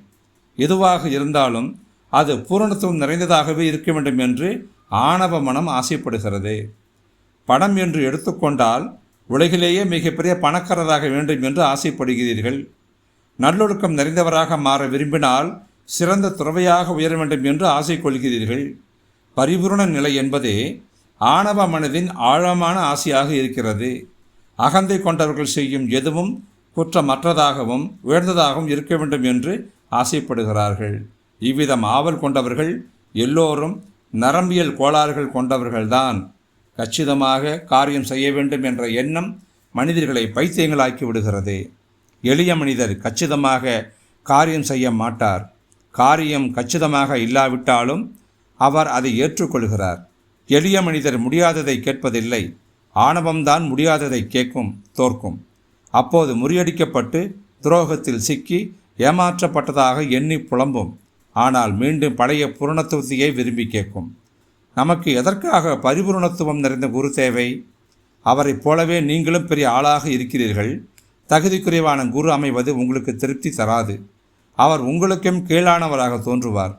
எதுவாக இருந்தாலும் அது பூரணத்துவம் நிறைந்ததாகவே இருக்க வேண்டும் என்று ஆணவ மனம் ஆசைப்படுகிறது. பணம் என்று எடுத்துக்கொண்டால் உலகிலேயே மிகப்பெரிய பணக்காரராக வேண்டும் என்று ஆசைப்படுகிறீர்கள். நல்லொழுக்கம் நிறைந்தவராக மாற விரும்பினால் சிறந்த துறவையாக உயர வேண்டும் என்று ஆசை கொள்கிறீர்கள். பரிபூரண நிலை என்பதே ஆணவ மனதின் ஆழமான ஆசையாக இருக்கிறது. அகந்தை கொண்டவர்கள் செய்யும் எதுவும் குற்றமற்றதாகவும் உயர்ந்ததாகவும் இருக்க வேண்டும் என்று ஆசைப்படுகிறார்கள். இவ்விதம் ஆவல் கொண்டவர்கள் எல்லோரும் நரம்பியல் கோளாறுகள் கொண்டவர்கள்தான். கச்சிதமாக காரியம் செய்ய வேண்டும் என்ற எண்ணம் மனிதர்களை பைத்தியங்களாக்கி விடுகிறது. எளிய மனிதர் கச்சிதமாக காரியம் செய்ய மாட்டார். காரியம் கச்சிதமாக இல்லாவிட்டாலும் அவர் அதை ஏற்றுக்கொள்கிறார். எளிய மனிதர் முடியாததை கேட்பதில்லை. ஆணவம்தான் முடியாததை கேட்கும், தோற்கும். அப்போது முறியடிக்கப்பட்டு துரோகத்தில் சிக்கி ஏமாற்றப்பட்டதாக எண்ணி புலம்பும். ஆனால் மீண்டும் பழைய பூரணத்துவத்தையே விரும்பி கேட்கும். நமக்கு எதற்காக பரிபூரணத்துவம் நிறைந்த குரு தேவை? அவரைப் போலவே நீங்களும் பெரிய ஆளாக இருக்கிறீர்கள். தகுதி குறைவான குரு அமைவது உங்களுக்கு திருப்தி தராது. அவர் உங்களுக்கும் கீழானவராக தோன்றுவார்.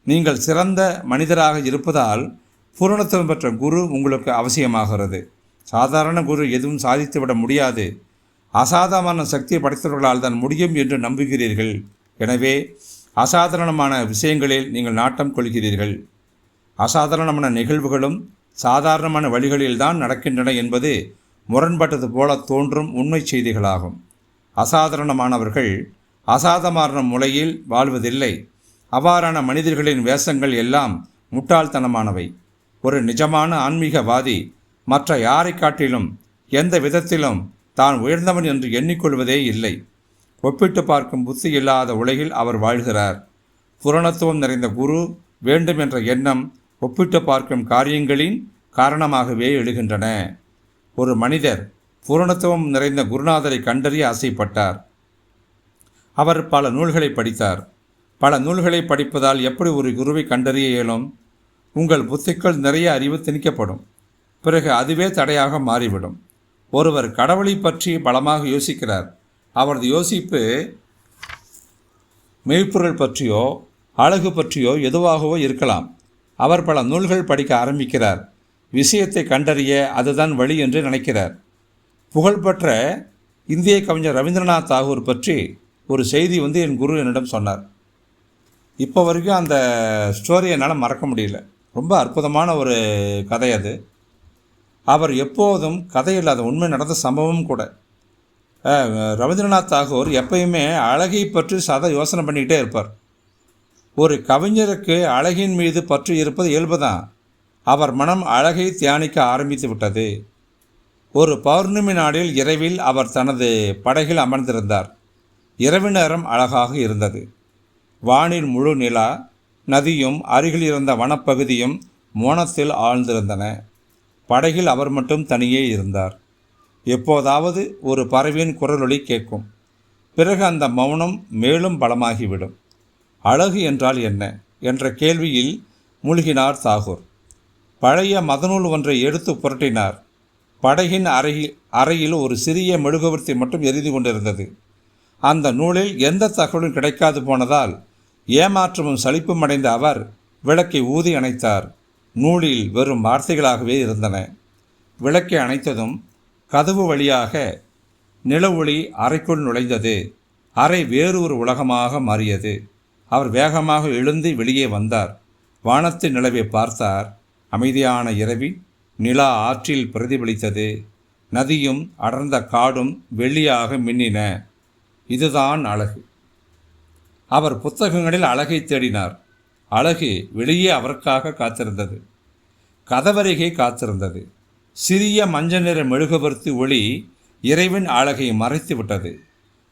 நீங்கள் சிறந்த மனிதராக இருப்பதால் பூரணத்துவம் பெற்ற குரு உங்களுக்கு அவசியமாகிறது. சாதாரண குரு எதுவும் சாதித்துவிட முடியாது. அசாதாரண சக்தியை படைத்தவர்களால் தான் முடியும் என்று நம்புகிறீர்கள். எனவே அசாதாரணமான விஷயங்களில் நீங்கள் நாட்டம் கொள்கிறீர்கள். அசாதாரணமான நிகழ்வுகளும் சாதாரணமான வழிகளில்தான் நடக்கின்றன என்பது முரண்பட்டது போல தோன்றும் உண்மை செய்திகளாகும். அசாதாரணமானவர்கள் அசாதாரண முறையில் வாழ்வதில்லை. அவ்வாறான மனிதர்களின் வேஷங்கள் எல்லாம் முட்டாள்தனமானவை. ஒரு நிஜமான ஆன்மீகவாதி மற்ற யாரை காட்டிலும் எந்த விதத்திலும் தான் உயர்ந்தவன் என்று எண்ணிக்கொள்வதே இல்லை. ஒப்பிட்டு பார்க்கும் புத்தி இல்லாத உலகில் அவர் வாழ்கிறார். பூரணத்துவம் நிறைந்த குரு வேண்டும் என்ற எண்ணம் ஒப்பிட்டு பார்க்கும் காரியங்களின் காரணமாகவே எழுகின்றன. ஒரு மனிதர் பூரணத்துவம் நிறைந்த குருநாதரை கண்டறிய ஆசைப்பட்டார். அவர் பல நூல்களை படித்தார். பல நூல்களை படிப்பதால் எப்படி ஒரு குருவை கண்டறிய இயலும்? உங்கள் புத்திக்குள் நிறைய அறிவு திணிக்கப்படும். பிறகு அதுவே தடையாக மாறிவிடும். ஒருவர் கடவுளை பற்றி பலமாக யோசிக்கிறார். அவரது யோசிப்பு மெய்ப்பொருள் பற்றியோ அழகு பற்றியோ எதுவாகவோ இருக்கலாம். அவர் பல நூல்கள் படிக்க ஆரம்பிக்கிறார். விஷயத்தை கண்டறிய அதுதான் வழி என்று நினைக்கிறார். புகழ்பெற்ற இந்திய கவிஞர் ரவீந்திரநாத் தாகூர் பற்றி ஒரு செய்தி என் குரு என்னிடம் சொன்னார். இப்போ வரைக்கும் அந்த ஸ்டோரியை என்னால் மறக்க முடியல. ரொம்ப அற்புதமான ஒரு கதை அது. அவர் எப்போதும் கதையில் அது உண்மை நடந்த சம்பவம் கூட. ரவீந்திரநாத் தாகூர் எப்பயுமே அழகை பற்றி சதா யோசனை பண்ணிக்கிட்டே இருப்பார். ஒரு கவிஞருக்கு அழகின் மீது பற்று இருப்பது இயல்புதான். அவர் மனம் அழகை தியானிக்க ஆரம்பித்து விட்டது. ஒரு பௌர்ணமி நாளில் இரவில் அவர் தனது படகில் அமர்ந்திருந்தார். இரவு நேரம் அழகாக இருந்தது. வானில் முழு நிலா, நதியும் அருகில் இருந்த வனப்பகுதியும் மௌனத்தில் ஆழ்ந்திருந்தன. படகில் அவர் மட்டும் தனியே இருந்தார். எப்போதாவது ஒரு பறவையின் குரலொலி கேட்கும். பிறகு அந்த மௌனம் மேலும் பலமாகிவிடும். அழகு என்றால் என்ன என்ற கேள்வியில் மூழ்கினார் தாகூர். பழைய மதநூல் ஒன்றை எடுத்து புரட்டினார். படகின் அறையில் ஒரு சிறிய மெழுகுவர்த்தி மட்டும் எரிந்து கொண்டிருந்தது. அந்த நூலில் எந்த தகவலும் கிடைக்காது போனதால் ஏமாற்றமும் சலிப்பும் அடைந்த அவர் விளக்கை ஊதி அணைத்தார். நூலில் வெறும் வார்த்தைகளாகவே இருந்தன. விளக்கை அணைத்ததும் கதவு வழியாக நில ஒளி அறைக்குள் நுழைந்தது. அறை வேறு ஒரு உலகமாக மாறியது. அவர் வேகமாக எழுந்து வெளியே வந்தார். வானத்தின் நிலவை பார்த்தார். அமைதியான இரவில் நிலா ஆற்றில் பிரதிபலித்தது. நதியும் அடர்ந்த காடும் வெள்ளியாக மின்னின. இதுதான் அழகு. அவர் புத்தகங்களில் அழகை தேடினார். அழகு வெளியே அவருக்காக காத்திருந்தது. கதவருகே காத்திருந்தது. சிறிய மஞ்சள் நிற மெழுகுவர்த்தி ஒளி இறைவன் அழகை மறைத்து விட்டது.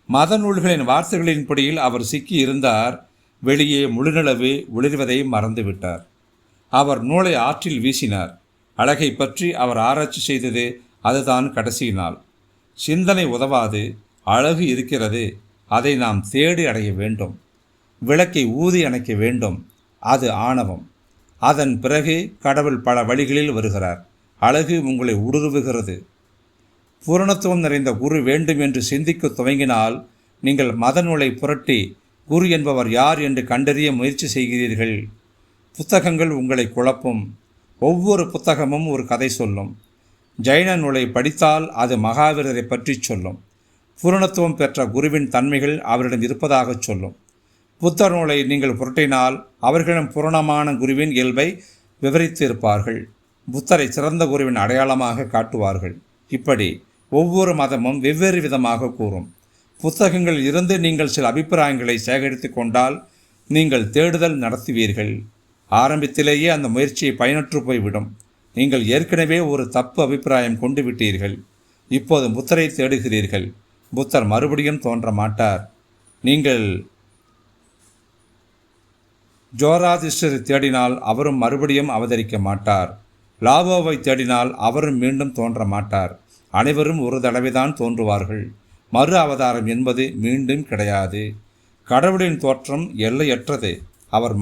மத நூல்களின் வார்த்தைகளின்படியில் அவர் சிக்கி இருந்தார். வெளியே முழுநிலவு ஒளிர்வதை மறந்துவிட்டார். அவர் நூலை ஆற்றில் வீசினார். அழகை பற்றி அவர் ஆராய்ச்சி செய்தது அதுதான் கடைசி நாள். சிந்தனை உதவாது. அழகு இருக்கிறது. அதை நாம் தேடி அடைய வேண்டும். விளக்கை ஊதி அணைக்க வேண்டும். அது ஆணவம். அதன் பிறகு கடவுள் பல வழிகளில் வருகிறார். அழகு உங்களை ஊடுருவுகிறது. பூரணத்துவம் நிறைந்த குரு வேண்டும் என்று சிந்திக்க துவங்கினால் நீங்கள் மத நூலை புரட்டி குரு என்பவர் யார் என்று கண்டறிய முயற்சி செய்கிறீர்கள். புத்தகங்கள் உங்களை குழப்பும். ஒவ்வொரு புத்தகமும் ஒரு கதை சொல்லும். ஜைன நூலை படித்தால் அது மகாவீரரை பற்றி சொல்லும். பூரணத்துவம் பெற்ற குருவின் தன்மைகள் அவரிடம் இருப்பதாக சொல்லும். புத்தர் நூலை நீங்கள் புரட்டினால் அவர்களிடம் பூரணமான குருவின் இயல்பை விவரித்து இருப்பார்கள். புத்தரை சிறந்த குருவின் அடையாளமாக காட்டுவார்கள். இப்படி ஒவ்வொரு மதமும் வெவ்வேறு விதமாக கூறும். புத்தகங்களில் இருந்து நீங்கள் சில அபிப்பிராயங்களை சேகரித்து கொண்டால் நீங்கள் தேடுதல் நடத்துவீர்கள். ஆரம்பத்திலேயே அந்த முயற்சியை பயனற்று போய்விடும். நீங்கள் ஏற்கனவே ஒரு தப்பு அபிப்பிராயம் கொண்டு விட்டீர்கள். இப்போது புத்தரை தேடுகிறீர்கள். புத்தர் மறுபடியும் தோன்ற மாட்டார். நீங்கள் ஜோராதிஷ்டரை தேடினால் அவரும் மறுபடியும் அவதரிக்க மாட்டார். லாவோவை தேடினால் அவரும் மீண்டும் தோன்ற மாட்டார். அனைவரும் ஒரு தடவைதான் தோன்றுவார்கள். மறு அவதாரம் என்பது மீண்டும் கிடையாது. கடவுளின் தோற்றம் எல்லையற்றது. அவர்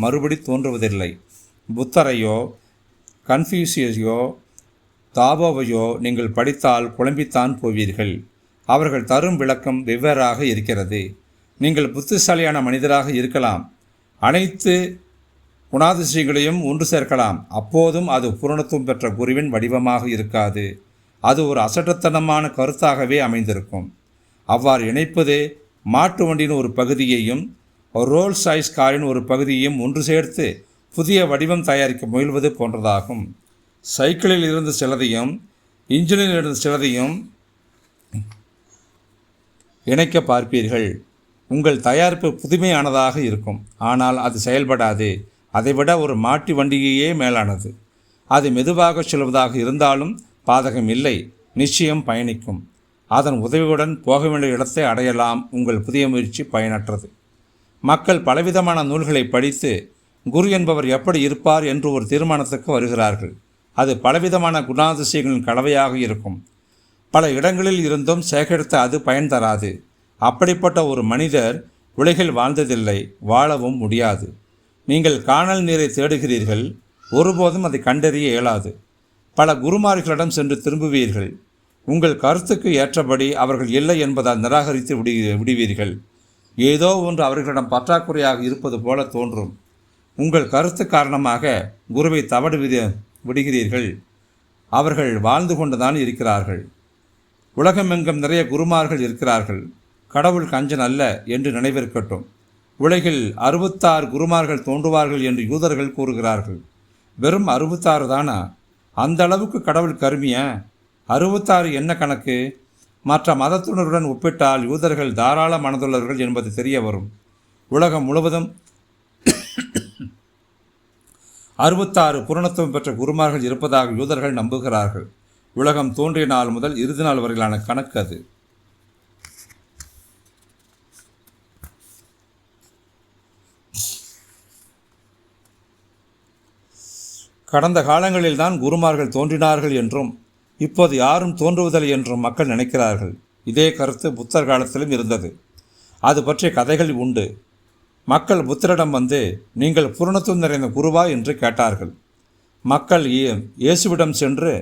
மறுபடி தோன்றுவதில்லை. புத்தரையோ கன்ஃபியூசியஸையோ தாவோவையோ நீங்கள் படித்தால் குழம்பித்தான் போவீர்கள். அவர்கள் தரும் விளக்கம் வெவ்வேறாக இருக்கிறது. நீங்கள் புத்திசாலியான மனிதராக இருக்கலாம். அனைத்து குணாதிசயங்களையும் ஒன்று சேர்க்கலாம். அப்போதும் அது பூரணத்துவம் பெற்ற குருவின் வடிவமாக இருக்காது. அது ஒரு அசட்டத்தனமான கருத்தாகவே அமைந்திருக்கும். அவ்வாறு இணைப்பது மாட்டு வண்டியின் ஒரு பகுதியையும் ரோல்ஸ் ராய்ஸ் காரின் ஒரு பகுதியையும் ஒன்று சேர்த்து புதிய வடிவம் தயாரிக்க முயல்வது போன்றதாகும். சைக்கிளில் இருந்து சிலதையும் இன்ஜினில் இருந்து சிலதையும் இணைக்க பார்ப்பீர்கள். உங்கள் தயாரிப்பு புதுமையானதாக இருக்கும். ஆனால் அது செயல்படாது. அதைவிட ஒரு மாட்டு வண்டியையே மேலானது. அது மெதுவாக செல்வதாக இருந்தாலும் பாதகம் இல்லை, நிச்சயம் பயணிக்கும். அதன் உதவியுடன் போக வேண்டிய இடத்தை அடையலாம். உங்கள் புதிய முயற்சி பயனற்றது. மக்கள் பலவிதமான நூல்களை படித்து குரு என்பவர் எப்படி இருப்பார் என்று ஒரு தீர்மானத்துக்கு வருகிறார்கள். அது பலவிதமான குணாதிசயங்களின் கலவையாக இருக்கும். பல இடங்களில் இருந்தும் சேகரித்த அது பயன் தராது. அப்படிப்பட்ட ஒரு மனிதர் உலகில் வாழ்ந்ததில்லை, வாழவும் முடியாது. நீங்கள் காணல் நீரை தேடுகிறீர்கள், ஒருபோதும் அதை கண்டறிய இயலாது. பல குருமார்களிடம் சென்று திரும்புவீர்கள். உங்கள் கருத்துக்கு ஏற்றபடி அவர்கள் இல்லை என்பதால் நிராகரித்து விடுவீர்கள். ஏதோ ஒன்று அவர்களிடம் பற்றாக்குறையாக இருப்பது போல தோன்றும். உங்கள் கருத்து காரணமாக குருவை தவறு விடுகிறீர்கள். அவர்கள் வாழ்ந்து கொண்டுதான் இருக்கிறார்கள். உலகமெங்கும் நிறைய குருமார்கள் இருக்கிறார்கள். கடவுள் கஞ்சன் அல்ல என்று நினைவிருக்கட்டும். உலகில் 66 குருமார்கள் தோன்றுவார்கள் என்று யூதர்கள் கூறுகிறார்கள். வெறும் 66 தானா? அந்த அளவுக்கு கடவுள் கருமியா? 66 என்ன கணக்கு? மற்ற மதத்தினருடன் ஒப்பிட்டால் யூதர்கள் தாராள மனதுள்ளவர்கள் என்பது தெரிய வரும். உலகம் முழுவதும் 66 பூரணத்துவம் பெற்ற குருமார்கள் இருப்பதாக யூதர்கள் நம்புகிறார்கள். உலகம் தோன்றிய நாள் முதல் இறுதி நாள் வரையிலான கணக்கு அது. கடந்த காலங்களில்தான் குருமார்கள் தோன்றினார்கள் என்றும் இப்போது யாரும் தோன்றுவதில்லை என்றும் மக்கள் நினைக்கிறார்கள். இதே கருத்து புத்தர் காலத்திலும் இருந்தது. அது பற்றிய கதைகள் உண்டு. மக்கள் புத்தரிடம் வந்து, நீங்கள் பூரணத்துவம் நிறைந்த குருவா என்று கேட்டார்கள். மக்கள் இயேசுவிடம் சென்று,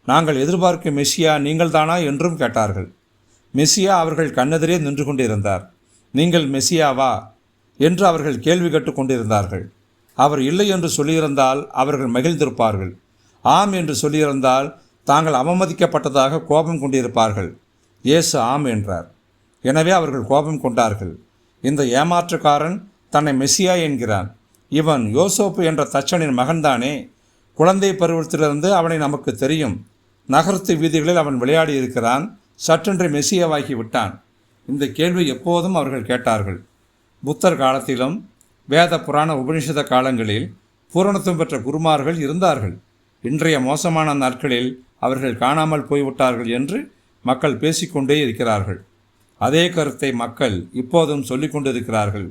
நாங்கள் எதிர்பார்க்கும் மெஸ்ஸியா நீங்கள்தானா என்றும் கேட்டார்கள். மெஸ்ஸியா அவர்கள் கண்ணெதிரே நின்று கொண்டிருந்தார். நீங்கள் மெஸ்ஸியாவா என்று அவர்கள் கேள்வி கேட்டு கொண்டிருந்தார்கள். அவர் இல்லை என்று சொல்லியிருந்தால் அவர்கள் மகிழ்ந்திருப்பார்கள். ஆம் என்று சொல்லியிருந்தால் தாங்கள் அவமதிக்கப்பட்டதாக கோபம் கொண்டிருப்பார்கள். இயேசு ஆம் என்றார். எனவே அவர்கள் கோபம் கொண்டார்கள். இந்த ஏமாற்றுக்காரன் தன்னை மெஸ்ஸியா என்கிறான். இவன் யோசோப்பு என்ற தச்சனின் மகன்தானே? குழந்தை பருவத்திலிருந்து அவனை நமக்கு தெரியும். நகரத்து வீதிகளில் அவன் விளையாடி இருக்கிறான். சற்றென்று மெஸ்ஸியாவாகி விட்டான். இந்த கேள்வி எப்போதும் அவர்கள் கேட்டார்கள். புத்தர் காலத்திலும் வேத புராண உபனிஷத காலங்களில் பூரணத்துவம் பெற்ற குருமார்கள் இருந்தார்கள். இன்றைய மோசமான நாட்களில் அவர்கள் காணாமல் போய்விட்டார்கள் என்று மக்கள் பேசிக்கொண்டே இருக்கிறார்கள். அதே கருத்தை மக்கள் இப்போதும் சொல்லிக் கொண்டிருக்கிறார்கள்.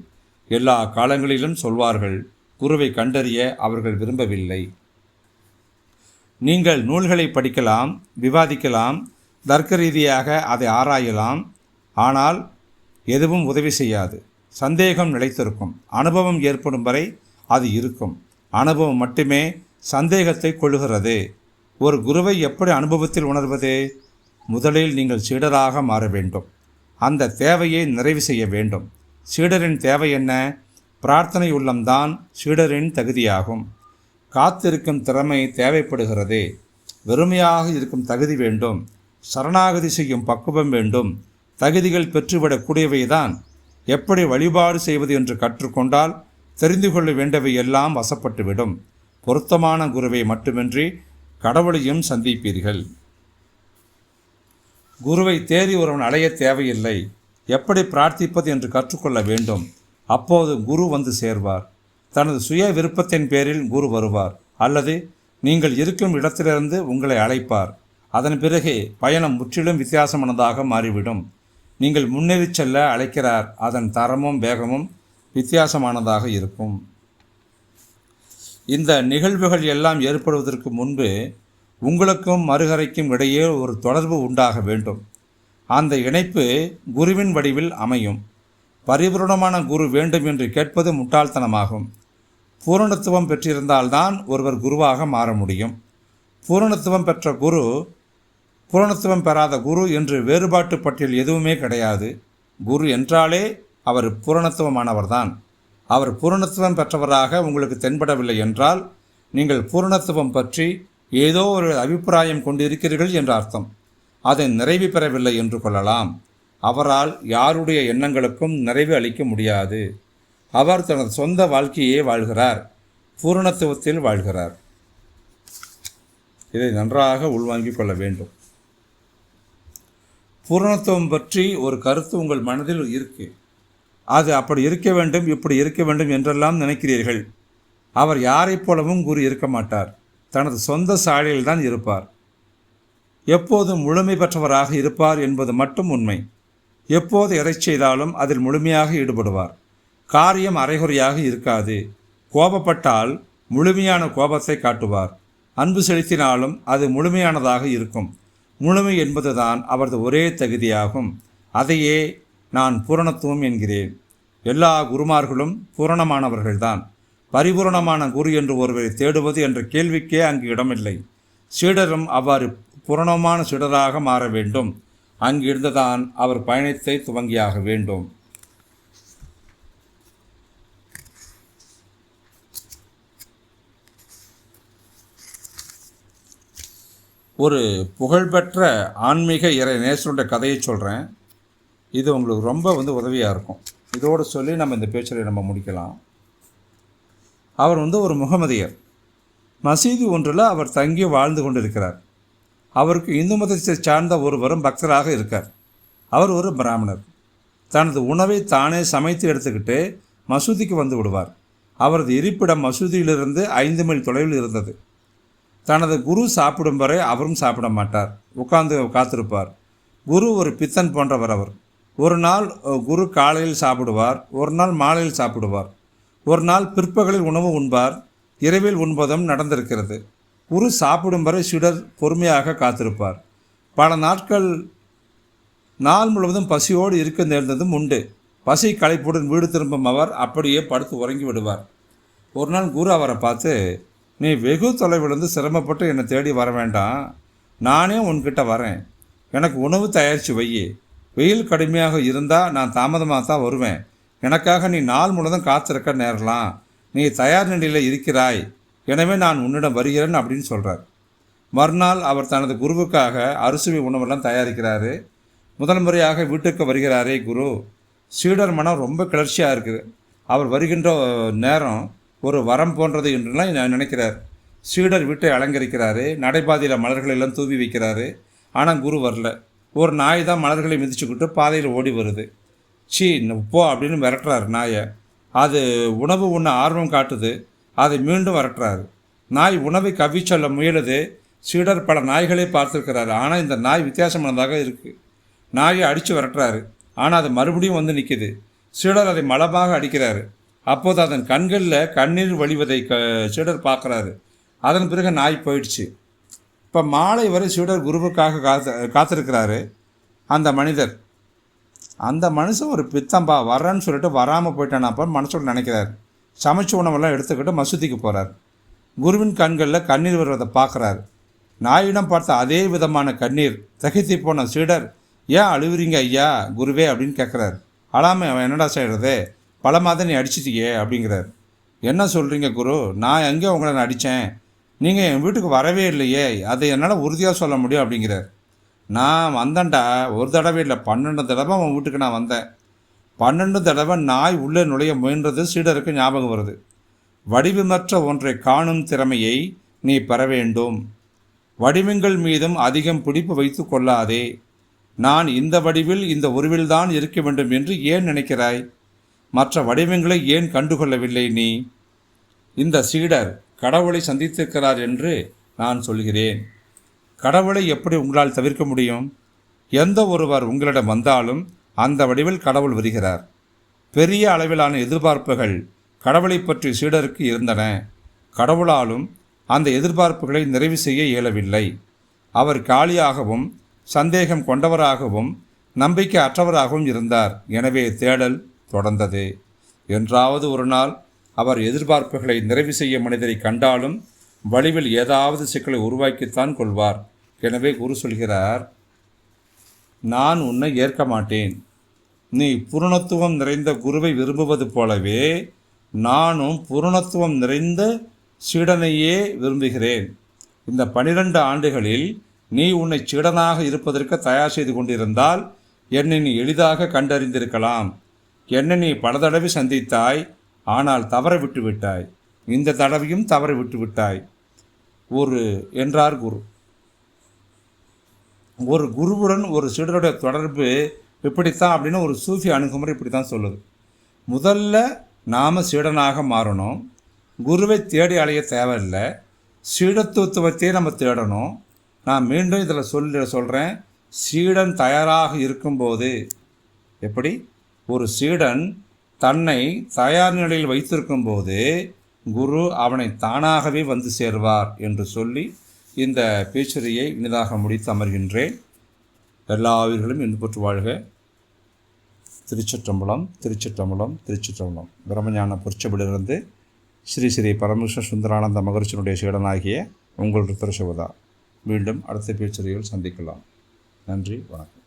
எல்லா காலங்களிலும் சொல்வார்கள். குருவை கண்டறிய அவர்கள் விரும்பவில்லை. நீங்கள் நூல்களை படிக்கலாம், விவாதிக்கலாம், தர்க்க ரீதியாக அதை ஆராயலாம். ஆனால் எதுவும் உதவி செய்யாது. சந்தேகம் நிலைத்திருக்கும். அனுபவம் ஏற்படும் வரை அது இருக்கும். அனுபவம் மட்டுமே சந்தேகத்தை கொள்ளுகிறது. ஒரு குருவை எப்படி அனுபவத்தில் உணர்வது? முதலில் நீங்கள் சீடராக மாற வேண்டும். அந்த தேவையை நிறைவு செய்ய வேண்டும். சீடரின் தேவை என்ன? பிரார்த்தனை உள்ளம்தான் சீடரின் தகுதியாகும். காத்திருக்கும் திறமை தேவைப்படுகிறது. வெறுமையாக இருக்கும் தகுதி வேண்டும். சரணாகதி செய்யும் பக்குவம் வேண்டும். தகுதிகள் பெற்றுவிடக்கூடியவைதான். எப்படி வழிபாடு செய்வது என்று கற்றுக்கொண்டால் தெரிந்து கொள்ள வேண்டியவை எல்லாம் வசப்பட்டுவிடும். பொருத்தமான குருவை மட்டுமின்றி கடவுளையும் சந்திப்பீர்கள். குருவை தேடி ஒருவன் அடைய தேவையில்லை. எப்படி பிரார்த்திப்பது என்று கற்றுக்கொள்ள வேண்டும். அப்போது குரு வந்து சேர்வார். தனது சுய விருப்பத்தின் பேரில் குரு வருவார். அல்லது நீங்கள் இருக்கும் இடத்திலிருந்து உங்களை அழைப்பார். அதன் பிறகு பயணம் முற்றிலும் வித்தியாசமானதாக மாறிவிடும். நீங்கள் முன்னேறி செல்ல அழைக்கிறார். அதன் தரமும் வேகமும் வித்தியாசமானதாக இருக்கும். இந்த நிகழ்வுகள் எல்லாம் ஏற்படுவதற்கு முன்பு உங்களுக்கும் மறுகரைக்கும் இடையே ஒரு தொடர்பு உண்டாக வேண்டும். அந்த இணைப்பு குருவின் வடிவில் அமையும். பரிபூரணமான குரு வேண்டும் என்று கேட்பது முட்டாள்தனமாகும். பூரணத்துவம் பெற்றிருந்தால்தான் ஒருவர் குருவாக மாற முடியும். பூரணத்துவம் பெற்ற குரு, பூரணத்துவம் பெறாத குரு என்று வேறுபாட்டு பட்டியல் எதுவுமே கிடையாது. குரு என்றாலே அவர் பூரணத்துவமானவர்தான். அவர் பூரணத்துவம் பெற்றவராக உங்களுக்கு தென்படவில்லை என்றால் நீங்கள் பூரணத்துவம் பற்றி ஏதோ ஒரு அபிப்பிராயம் கொண்டிருக்கிறீர்கள் என்ற அர்த்தம். அதை நிறைவு பெறவில்லை என்று கொள்ளலாம். அவரால் யாருடைய எண்ணங்களுக்கும் நிறைவு அளிக்க முடியாது. அவர் தனது சொந்த வாழ்க்கையே வாழ்கிறார். பூரணத்துவத்தில் வாழ்கிறார். இதை நன்றாக உள்வாங்கிக் கொள்ள வேண்டும். பூரணத்துவம் பற்றி ஒரு கருத்து உங்கள் மனதில் இருக்கு. அது அப்படி இருக்க வேண்டும், இப்படி இருக்க வேண்டும் என்றெல்லாம் நினைக்கிறீர்கள். அவர் யாரைப் போலவும் குரு இருக்க மாட்டார். தனது சொந்த சாலையில்தான் இருப்பார். எப்போதும் முழுமை பெற்றவராக இருப்பார் என்பது மட்டும் உண்மை. எப்போது எதை செய்தாலும் அதில் முழுமையாக ஈடுபடுவார். காரியம் அரைகுறையாக இருக்காது. கோபப்பட்டால் முழுமையான கோபத்தை காட்டுவார். அன்பு செலுத்தினாலும் அது முழுமையானதாக இருக்கும். முழுமை என்பதுதான் அவரது ஒரே தகுதியாகும். அதையே நான் பூரணத்துவம் என்கிறேன். எல்லா குருமார்களும் பூரணமானவர்கள்தான். பரிபூரணமான குரு என்று ஒருவரை தேடுவது என்ற கேள்விக்கே அங்கு இடமில்லை. சீடரும் அவ்வாறு பூரணமான சீடராக மாற வேண்டும். அங்கிருந்துதான் அவர் பயணத்தை துவங்கியாக வேண்டும். ஒரு புகழ்பெற்ற ஆன்மீக இறை நேசருடைய கதையை சொல்கிறேன். இது உங்களுக்கு ரொம்ப உதவியாக இருக்கும். இதோடு சொல்லி நம்ம இந்த பேச்சலை நம்ம முடிக்கலாம். அவர் ஒரு முகமதியர். மசீதி ஒன்றில் அவர் தங்கி வாழ்ந்து கொண்டிருக்கிறார். அவருக்கு இந்து மதத்தை சார்ந்த ஒருவரும் பக்தராக இருக்கார். அவர் ஒரு பிராமணர். தனது உணவை தானே சமைத்து எடுத்துக்கிட்டு மசூதிக்கு வந்து விடுவார். அவரது இருப்பிடம் மசூதியிலிருந்து 5 மைல் தொலைவில் இருந்தது. தனது குரு சாப்பிடும் வரை அவரும் சாப்பிட மாட்டார். உட்கார்ந்து காத்திருப்பார். குரு ஒரு பித்தன் போன்றவர். அவர் ஒரு நாள் குரு காலையில் சாப்பிடுவார், ஒரு நாள் மாலையில் சாப்பிடுவார், ஒரு நாள் பிற்பகலில் உணவு உண்பார். இரவில் உண்பதும் நடந்திருக்கிறது. குரு சாப்பிடும் வரை சீடர் பொறுமையாக காத்திருப்பார். பல நாட்கள் நாள் முழுவதும் பசியோடு இருக்க நேர்ந்ததும் உண்டு. பசி களைப்புடன் வீடு திரும்பும் அவர் அப்படியே படுத்து உறங்கி விடுவார். ஒரு நாள் குரு அவரை பார்த்து, நீ வெகு தொலைவிலிருந்து சிரமப்பட்டு என்னை தேடி வர வேண்டாம், நானே உன்கிட்ட வரேன். எனக்கு உணவு தயாரித்து வை. வெயில் கடுமையாக இருந்தால் நான் தாமதமாக தான் வருவேன். எனக்காக நீ நாள் முழுவதும் காத்திருக்க நேரலாம். நீ தயார் நிலையில் இருக்கிறாய், எனவே நான் உன்னிடம் வருகிறேன் அப்படின்னு சொல்கிறார். மறுநாள் அவர் தனது குருவுக்காக அறுசுவை உணவெல்லாம் தயாரிக்கிறாரு. முதல் முறையாக வீட்டுக்கு வருகிறாரே குரு. சீடர் மனம் ரொம்ப கிளர்ச்சியாக இருக்குது. அவர் வருகின்ற நேரம் ஒரு வரம் போன்றது என்றுலாம் நான் நினைக்கிறார். சீடர் வீட்டை அலங்கரிக்கிறாரு. நடைபாதையில் மலர்கள் எல்லாம் தூவி வைக்கிறாரு. ஆனால் குரு வரல. ஒரு நாய் தான் மலர்களை மிதிச்சுக்கிட்டு பாதையில் ஓடி வருது. போ அப்படின்னு விரட்டுறாரு நாயை. அது உணவு உண்ண ஆர்வம் காட்டுது. அதை மீண்டும் விரட்டுறாரு. நாய் உணவை கவ்விச்சொல்ல முயலுது. சீடர் பல நாய்களை பார்த்துருக்கிறாரு. ஆனால் இந்த நாய் வித்தியாசமானதாக இருக்குது. நாயை அடித்து விரட்டுறாரு. ஆனால் அது மறுபடியும் நிற்கிது. சீடர் அதை மலமாக அடிக்கிறாரு. அப்போது அதன் கண்களில் கண்ணீர் வழிவதை சீடர் பார்க்குறாரு. அதன் பிறகு நாய் போயிடுச்சு. இப்போ மாலை வரை சீடர் குருவுக்காக காத்திருக்கிறாரு. அந்த மனுஷன் ஒரு பித்தம்பா வர்றேன்னு சொல்லிட்டு வராமல் போயிட்டானப்போ மனசோட நினைக்கிறார். சமைச்ச உணவெல்லாம் எடுத்துக்கிட்டு மசூதிக்கு போகிறார். குருவின் கண்களில் கண்ணீர் வருவதை பார்க்குறாரு. நாயிடம் பார்த்த அதே விதமான கண்ணீர். திகைத்து போன சீடர், ஏன் அழுவுறீங்க ஐயா குருவே அப்படின்னு கேட்குறாரு. அழாமல் அவன் என்னடா செய்கிறது, பல மாதம் நீ அடிச்சிட்டியே அப்படிங்கிறார். என்ன சொல்கிறீங்க குரு, நான் எங்கே உங்களை நான் அடித்தேன், நீங்கள் என் வீட்டுக்கு வரவே இல்லையே, அதை என்னால் உறுதியாக சொல்ல முடியும் அப்படிங்கிறார். நான் வந்தேன்டா, ஒரு தடவை இல்லை 12 தடவை அவன் வீட்டுக்கு நான் வந்தேன். 12 தடவை நாய் உள்ளே நுழைய முயன்றது சீடருக்கு ஞாபகம் வருது. வடிவமற்ற ஒன்றை காணும் திறமையை நீ பெற வேண்டும். வடிவங்கள் மீதும் அதிகம் பிடிப்பு வைத்து கொள்ளாதே. நான் இந்த வடிவில் இந்த உருவில்தான் இருக்க வேண்டும் என்று ஏன் நினைக்கிறாய்? மற்ற வடிவங்களை ஏன் கண்டுகொள்ளவில்லை நீ? இந்த சீடர் கடவுளை சந்தித்திருக்கிறார் என்று நான் சொல்கிறேன். கடவுளை எப்படி உங்களால் தவிர்க்க முடியும்? எந்த ஒருவர் உங்களிடம் வந்தாலும் அந்த வடிவில் கடவுள் வருகிறார். பெரிய அளவிலான எதிர்பார்ப்புகள் கடவுளை பற்றி சீடருக்கு இருந்தன. கடவுளாலும் அந்த எதிர்பார்ப்புகளை நிறைவு செய்ய இயலவில்லை. அவர் காலியாகவும் சந்தேகம் கொண்டவராகவும் நம்பிக்கை அற்றவராகவும் இருந்தார். எனவே தேடல் தொடர்ந்தது. என்றாவது ஒரு நாள் அவர் எதிர்பார்ப்புகளை நிறைவு செய்ய மனிதரை கண்டாலும் வடிவில் ஏதாவது சிக்கலை உருவாக்கித்தான் கொள்வார். எனவே குரு சொல்கிறார், நான் உன்னை ஏற்க மாட்டேன். நீ பூரணத்துவம் நிறைந்த குருவை விரும்புவது போலவே நானும் பூரணத்துவம் நிறைந்த சீடனையே விரும்புகிறேன். இந்த 12 ஆண்டுகளில் நீ உன்னை சீடனாக இருப்பதற்கு தயார் செய்து கொண்டிருந்தால் என்னை நீ எளிதாக கண்டறிந்திருக்கலாம். என்னை நீ பல தடவை சந்தித்தாய், ஆனால் தவற விட்டு விட்டாய். இந்த தடவையும் தவற விட்டு விட்டாய் என்றார் குரு. ஒரு குருவுடன் ஒரு சீடருடைய தொடர்பு இப்படித்தான் அப்படின்னு ஒரு சூஃபி அணுகுமுறை இப்படி தான் சொல்லுது. முதல்ல நாம் சீடனாக மாறணும். குருவை தேடி அலைய தேவையில்லை. சீடத்துவத்தை நம்ம தேடணும். நான் மீண்டும் இதில் சொல்கிறேன், சீடன் தயாராக இருக்கும்போது, எப்படி ஒரு சீடன் தன்னை தயார் நிலையில் வைத்திருக்கும்போது குரு அவனை தானாகவே வந்து சேர்வார் என்று சொல்லி இந்த பேச்சுரையை இனிதாக முடித்து அமர்கின்றேன். எல்லா உயிர்களும் இன்புற்று வாழ்க. திருச்சிற்றம்பலம், திருச்சிற்றம்பலம், திருச்சிற்றம்பலம். பிரம்மஞான பொற்சபையிலிருந்து ஸ்ரீ ஸ்ரீ பரமேஸ்வர சுந்தரானந்த மகரிஷியினுடைய சீடனாகிய உங்கள் ருத்ரசிவதா. மீண்டும் அடுத்த பேச்சுரையில் சந்திக்கலாம். நன்றி, வணக்கம்.